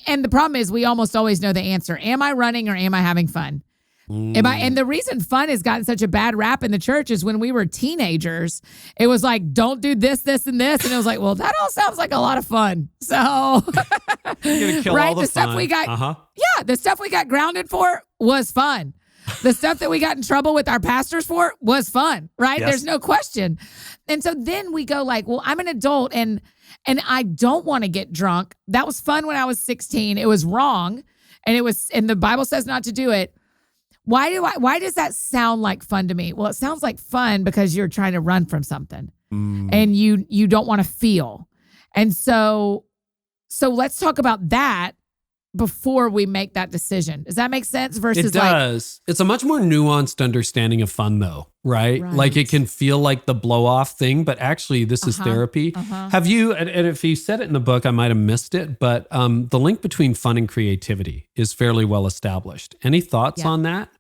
and the problem is we almost always know the answer. Am I running or am I having fun? And the reason fun has gotten such a bad rap in the church is when we were teenagers, it was like, don't do this, this, and this. And it was like, well, that all sounds like a lot of fun. So, you're gonna kill all the stuff fun. We got, the stuff we got grounded for was fun. The stuff that we got in trouble with our pastors for was fun, right? Yes. There's no question. And so then we go like, well, I'm an adult and I don't want to get drunk. That was fun when I was 16. It was wrong. And the Bible says not to do it. Why does that sound like fun to me? Well, it sounds like fun because you're trying to run from something and you don't want to feel. And so let's talk about that before we make that decision. Does that make sense? Versus it does. It's a much more nuanced understanding of fun though, right? Like it can feel like the blow off thing, but actually this is therapy. Have you, and if you said it in the book, I might've missed it, but the link between fun and creativity is fairly well established. Any thoughts on that?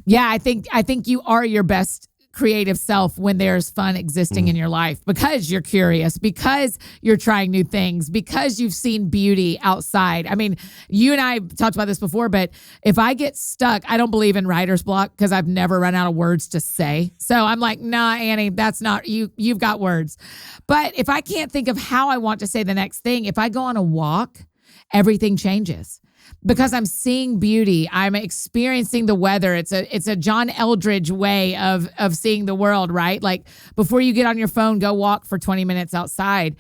Yeah, I think you are your best creative self when there's fun existing in your life because you're curious, because you're trying new things, because you've seen beauty outside. I mean, you and I talked about this before, but if I get stuck, I don't believe in writer's block because I've never run out of words to say. So I'm like, nah, Annie, that's not you. You've got words. But if I can't think of how I want to say the next thing, if I go on a walk, everything changes. Because I'm seeing beauty, I'm experiencing the weather. It's a John Eldridge way of seeing the world, right? Like before you get on your phone, go walk for 20 minutes outside.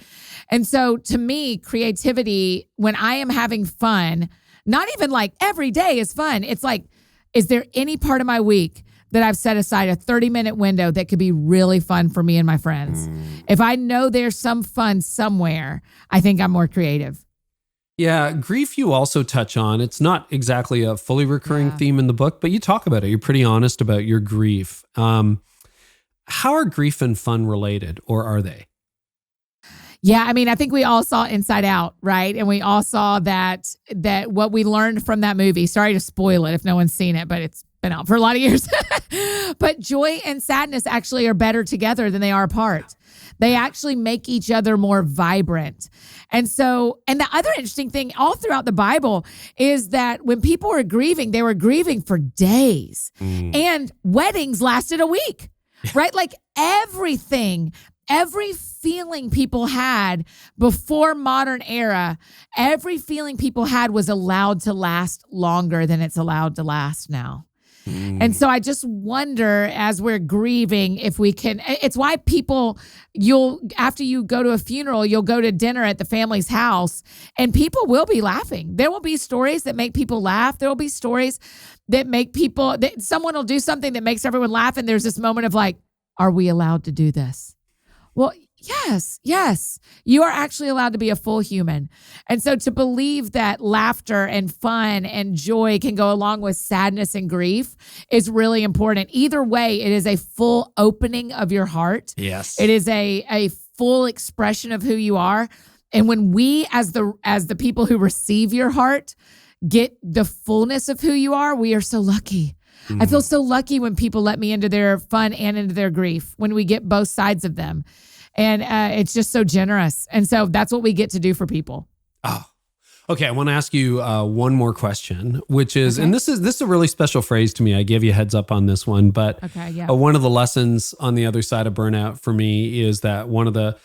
And so to me, creativity, when I am having fun, not even like every day is fun. It's like, is there any part of my week that I've set aside a 30-minute window that could be really fun for me and my friends? If I know there's some fun somewhere, I think I'm more creative. Yeah, grief you also touch on. It's not exactly a fully recurring theme in the book, but you talk about it. You're pretty honest about your grief. How are grief and fun related, or are they? Yeah, I mean, I think we all saw Inside Out, right? And we all saw that what we learned from that movie. Sorry to spoil it if no one's seen it, but it's been out for a lot of years. But joy and sadness actually are better together than they are apart. They actually make each other more vibrant. And the other interesting thing all throughout the Bible is that when people were grieving, they were grieving for days and weddings lasted a week, right? Like every feeling people had before modern era, every feeling people had was allowed to last longer than it's allowed to last now. And so I just wonder as we're grieving if we can, it's why after you go to a funeral, you'll go to dinner at the family's house and people will be laughing. There will be stories that make people laugh. There will be stories that make someone will do something that makes everyone laugh. And there's this moment of like, are we allowed to do this? Well, yes, you are actually allowed to be a full human. And so to believe that laughter and fun and joy can go along with sadness and grief is really important. Either way, it is a full opening of your heart. Yes. It is a full expression of who you are. And when we, as the people who receive your heart, get the fullness of who you are, we are so lucky. I feel so lucky when people let me into their fun and into their grief, when we get both sides of them. And it's just so generous. And so that's what we get to do for people. Oh, okay. I want to ask you one more question, which is, and this is a really special phrase to me. I gave you a heads up on this one, but one of the lessons on the other side of burnout for me is that one of the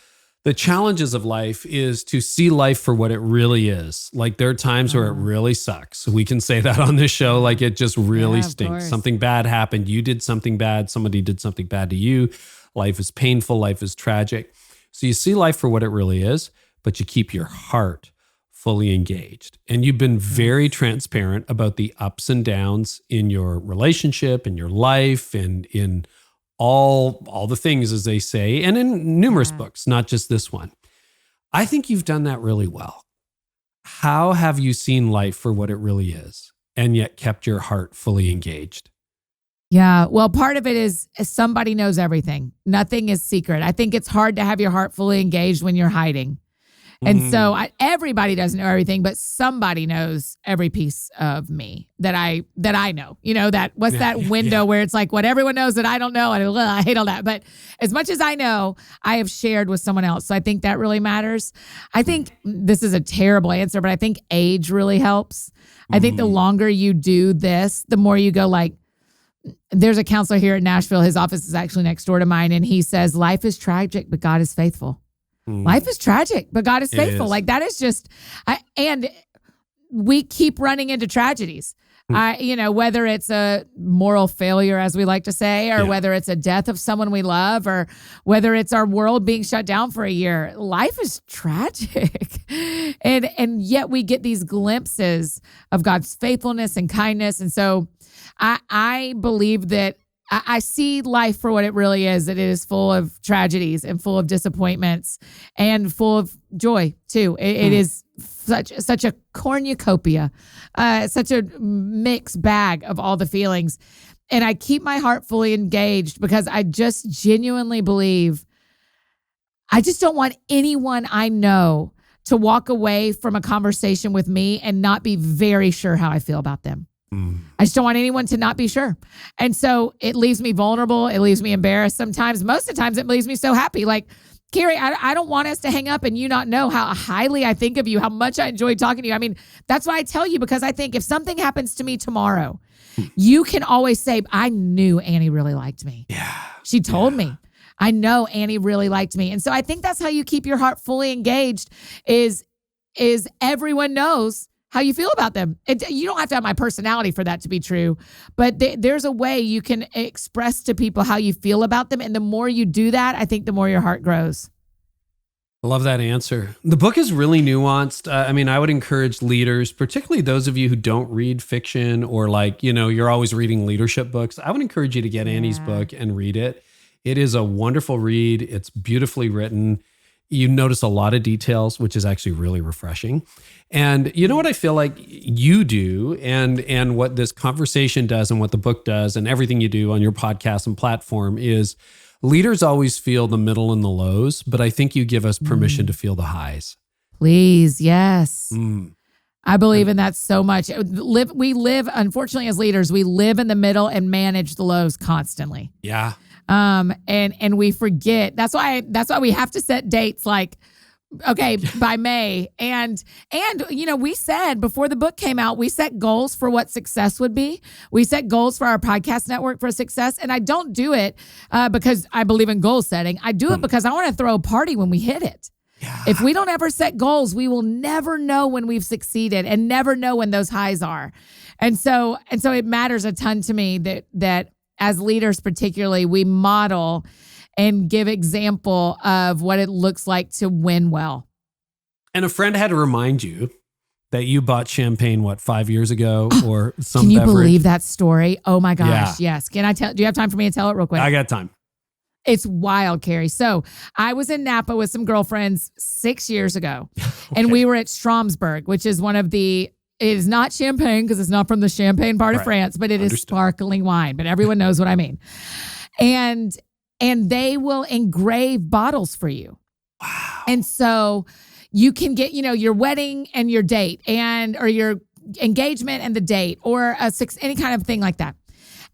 challenges of life is to see life for what it really is. Like there are times where it really sucks. We can say that on this show, like it just really stinks. Something bad happened. You did something bad. Somebody did something bad to you. Life is painful. Life is tragic. So you see life for what it really is, but you keep your heart fully engaged. And you've been very transparent about the ups and downs in your relationship, in your life, and in all the things, as they say, and in numerous books, not just this one. I think you've done that really well. How have you seen life for what it really is and yet kept your heart fully engaged? Yeah, well, part of it is somebody knows everything. Nothing is secret. I think it's hard to have your heart fully engaged when you're hiding. And so everybody doesn't know everything, but somebody knows every piece of me that I know. You know, that window where it's like what everyone knows that I don't know. And I hate all that. But as much as I know, I have shared with someone else. So I think that really matters. I think this is a terrible answer, but I think age really helps. I think the longer you do this, the more you go like, there's a counselor here in Nashville. His office is actually next door to mine. And he says, life is tragic, but God is faithful. Life is tragic, but God is faithful. Like that is just, and we keep running into tragedies. Whether it's a moral failure, as we like to say, or whether it's a death of someone we love, or whether it's our world being shut down for a year, life is tragic. And yet we get these glimpses of God's faithfulness and kindness. And so I believe that I see life for what it really is, that it is full of tragedies and full of disappointments and full of joy too. It is such a cornucopia, such a mixed bag of all the feelings. And I keep my heart fully engaged because I just genuinely believe I just don't want anyone I know to walk away from a conversation with me and not be very sure how I feel about them. I just don't want anyone to not be sure. And so it leaves me vulnerable. It leaves me embarrassed sometimes. Most of the times it leaves me so happy. Like, Carey, I don't want us to hang up and you not know how highly I think of you, how much I enjoy talking to you. I mean, that's why I tell you, because I think if something happens to me tomorrow, you can always say, I knew Annie really liked me. Yeah. She told me. I know Annie really liked me. And so I think that's how you keep your heart fully engaged is everyone knows how you feel about them. You don't have to have my personality for that to be true, but there's a way you can express to people how you feel about them. And the more you do that, I think the more your heart grows. I love that answer. The book is really nuanced. I would encourage leaders, particularly those of you who don't read fiction or you're always reading leadership books. I would encourage you to get Annie's book and read it. It is a wonderful read. It's beautifully written. You notice a lot of details, which is actually really refreshing. And you know what I feel like you do and what this conversation does and what the book does and everything you do on your podcast and platform is leaders always feel the middle and the lows, but I think you give us permission to feel the highs. Please, yes. I believe in that so much. We live, unfortunately, as leaders, we live in the middle and manage the lows constantly. Yeah. And we forget. That's why we have to set dates like, okay, by May. And we said before the book came out, we set goals for what success would be. We set goals for our podcast network for success. And I don't do it because I believe in goal setting. I do it because I want to throw a party when we hit it. Yeah. If we don't ever set goals, we will never know when we've succeeded and never know when those highs are. And so it matters a ton to me that as leaders, particularly, we model and give example of what it looks like to win well. And a friend had to remind you that you bought champagne, 5 years ago or some Can you beverage? Believe that story? Oh my gosh, yes. Can I tell? Do you have time for me to tell it real quick? I got time. It's wild, Carey. So I was in Napa with some girlfriends 6 years ago, and we were at Stromsburg, which is one of the... It is not champagne because it's not from the Champagne part of France, but it is sparkling wine. But everyone knows what I mean. And they will engrave bottles for you. Wow. And so you can get, your wedding and your date or your engagement and the date or any kind of thing like that.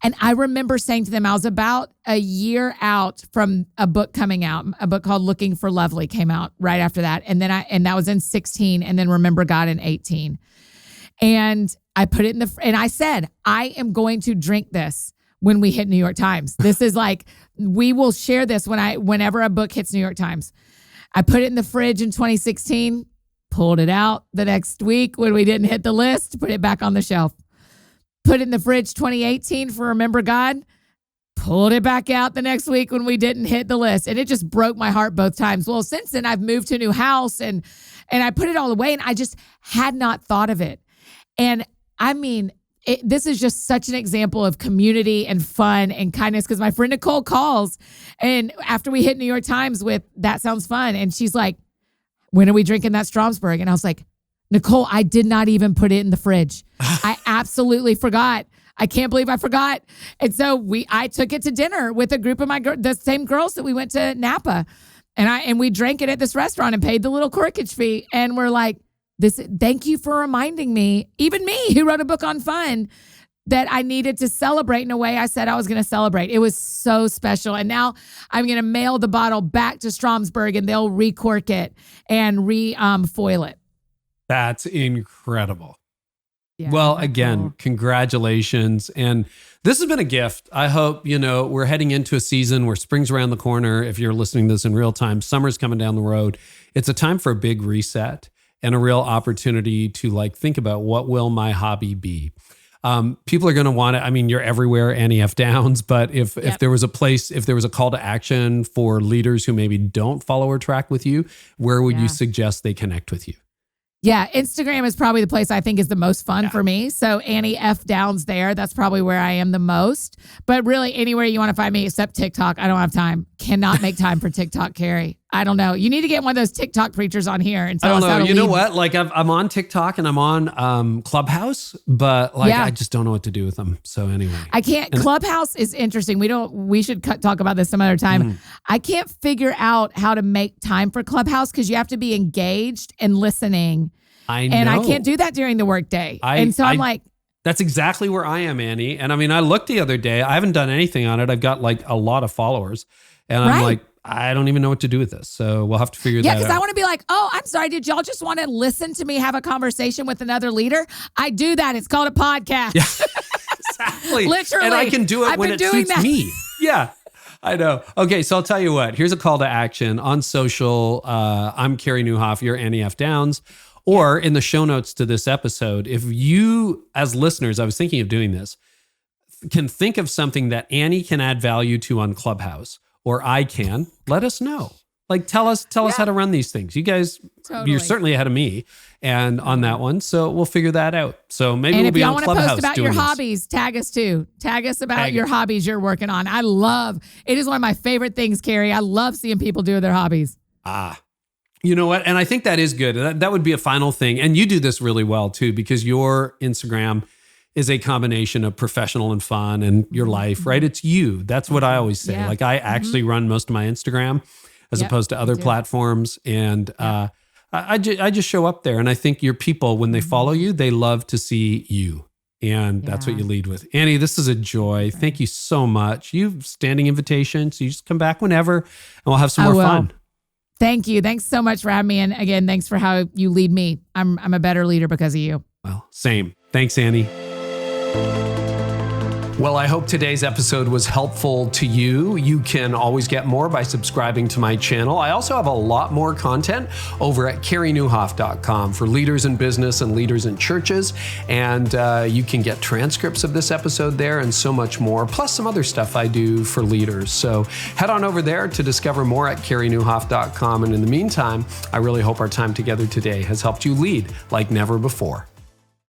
And I remember saying to them, I was about a year out from a book coming out, a book called Looking for Lovely came out right after that. And that was in 16, and then Remember God in 18. And I put it and I said, I am going to drink this when we hit New York Times. This is like, we will share this whenever a book hits New York Times. I put it in the fridge in 2016, pulled it out the next week when we didn't hit the list, put it back on the shelf. Put it in the fridge 2018 for Remember God, pulled it back out the next week when we didn't hit the list. And it just broke my heart both times. Well, since then I've moved to a new house and I put it all away, and I just had not thought of it. And I mean, this is just such an example of community and fun and kindness, because my friend Nicole calls, and after we hit New York Times with That Sounds Fun, and she's like, when are we drinking that Stromsburg? And I was like, Nicole, I did not even put it in the fridge. I absolutely forgot. I can't believe I forgot. And so I took it to dinner with a group of the same girls that we went to Napa, and we drank it at this restaurant and paid the little corkage fee. And we're like, thank you for reminding me, even me who wrote a book on fun, that I needed to celebrate in a way I said I was going to celebrate. It was so special. And now I'm going to mail the bottle back to Stromsburg, and they'll recork it and foil it. That's incredible. Yeah, well, again, cool. Congratulations. And this has been a gift. I hope, we're heading into a season where spring's around the corner. If you're listening to this in real time, summer's coming down the road. It's a time for a big reset and a real opportunity to think about, what will my hobby be? People are going to want it. I mean, you're everywhere, Annie F. Downs, but if there was a call to action for leaders who maybe don't follow or track with you, where would you suggest they connect with you? Yeah, Instagram is probably the place I think is the most fun for me. So Annie F. Downs there. That's probably where I am the most. But really, anywhere you want to find me except TikTok. I don't have time. Cannot make time for TikTok, Carey. I don't know. You need to get one of those TikTok preachers on here and tell us how to lead. You know what? I'm on TikTok and I'm on Clubhouse, but I just don't know what to do with them. So anyway. I can't. Clubhouse is interesting. We should talk about this some other time. I can't figure out how to make time for Clubhouse, because you have to be engaged and listening. I know. And I can't do that during the workday. I'm like, that's exactly where I am, Annie. And I mean, I looked the other day. I haven't done anything on it. I've got a lot of followers, and I'm like, I don't even know what to do with this. So we'll have to figure that out. Yeah, because I want to be like, oh, I'm sorry. Did y'all just want to listen to me have a conversation with another leader? I do that. It's called a podcast. Yeah, exactly. Literally. And I can do it when it suits me. Yeah. I know. Okay, so I'll tell you what. Here's a call to action on social. I'm Carey Nieuwhof. You're Annie F. Downs. Or in the show notes to this episode, if you, as listeners, I was thinking of doing this, can think of something that Annie can add value to on Clubhouse, or I can, let us know. Tell us how to run these things. You guys, you're certainly ahead of me and on that one. So we'll figure that out. So maybe we'll be on Clubhouse. And if y'all want to post about your hobbies, tag us too. Tag us about your hobbies you're working on. It is one of my favorite things, Carey. I love seeing people do their hobbies. You know what? And I think that is good. That would be a final thing. And you do this really well too, because your Instagram is a combination of professional and fun and your life, right? It's you. That's what I always say. Yeah. I actually run most of my Instagram as opposed to other platforms. And I just show up there. And I think your people, when they follow you, they love to see you. And that's what you lead with. Annie, this is a joy. Thank you so much. You've standing invitation. So you just come back whenever and we'll have some more fun. Thank you. Thanks so much for having me. And again, thanks for how you lead me. I'm a better leader because of you. Well, same. Thanks, Annie. Well, I hope today's episode was helpful to you. You can always get more by subscribing to my channel. I also have a lot more content over at careynieuwhof.com for leaders in business and leaders in churches. And you can get transcripts of this episode there and so much more, plus some other stuff I do for leaders. So head on over there to discover more at careynieuwhof.com. And in the meantime, I really hope our time together today has helped you lead like never before.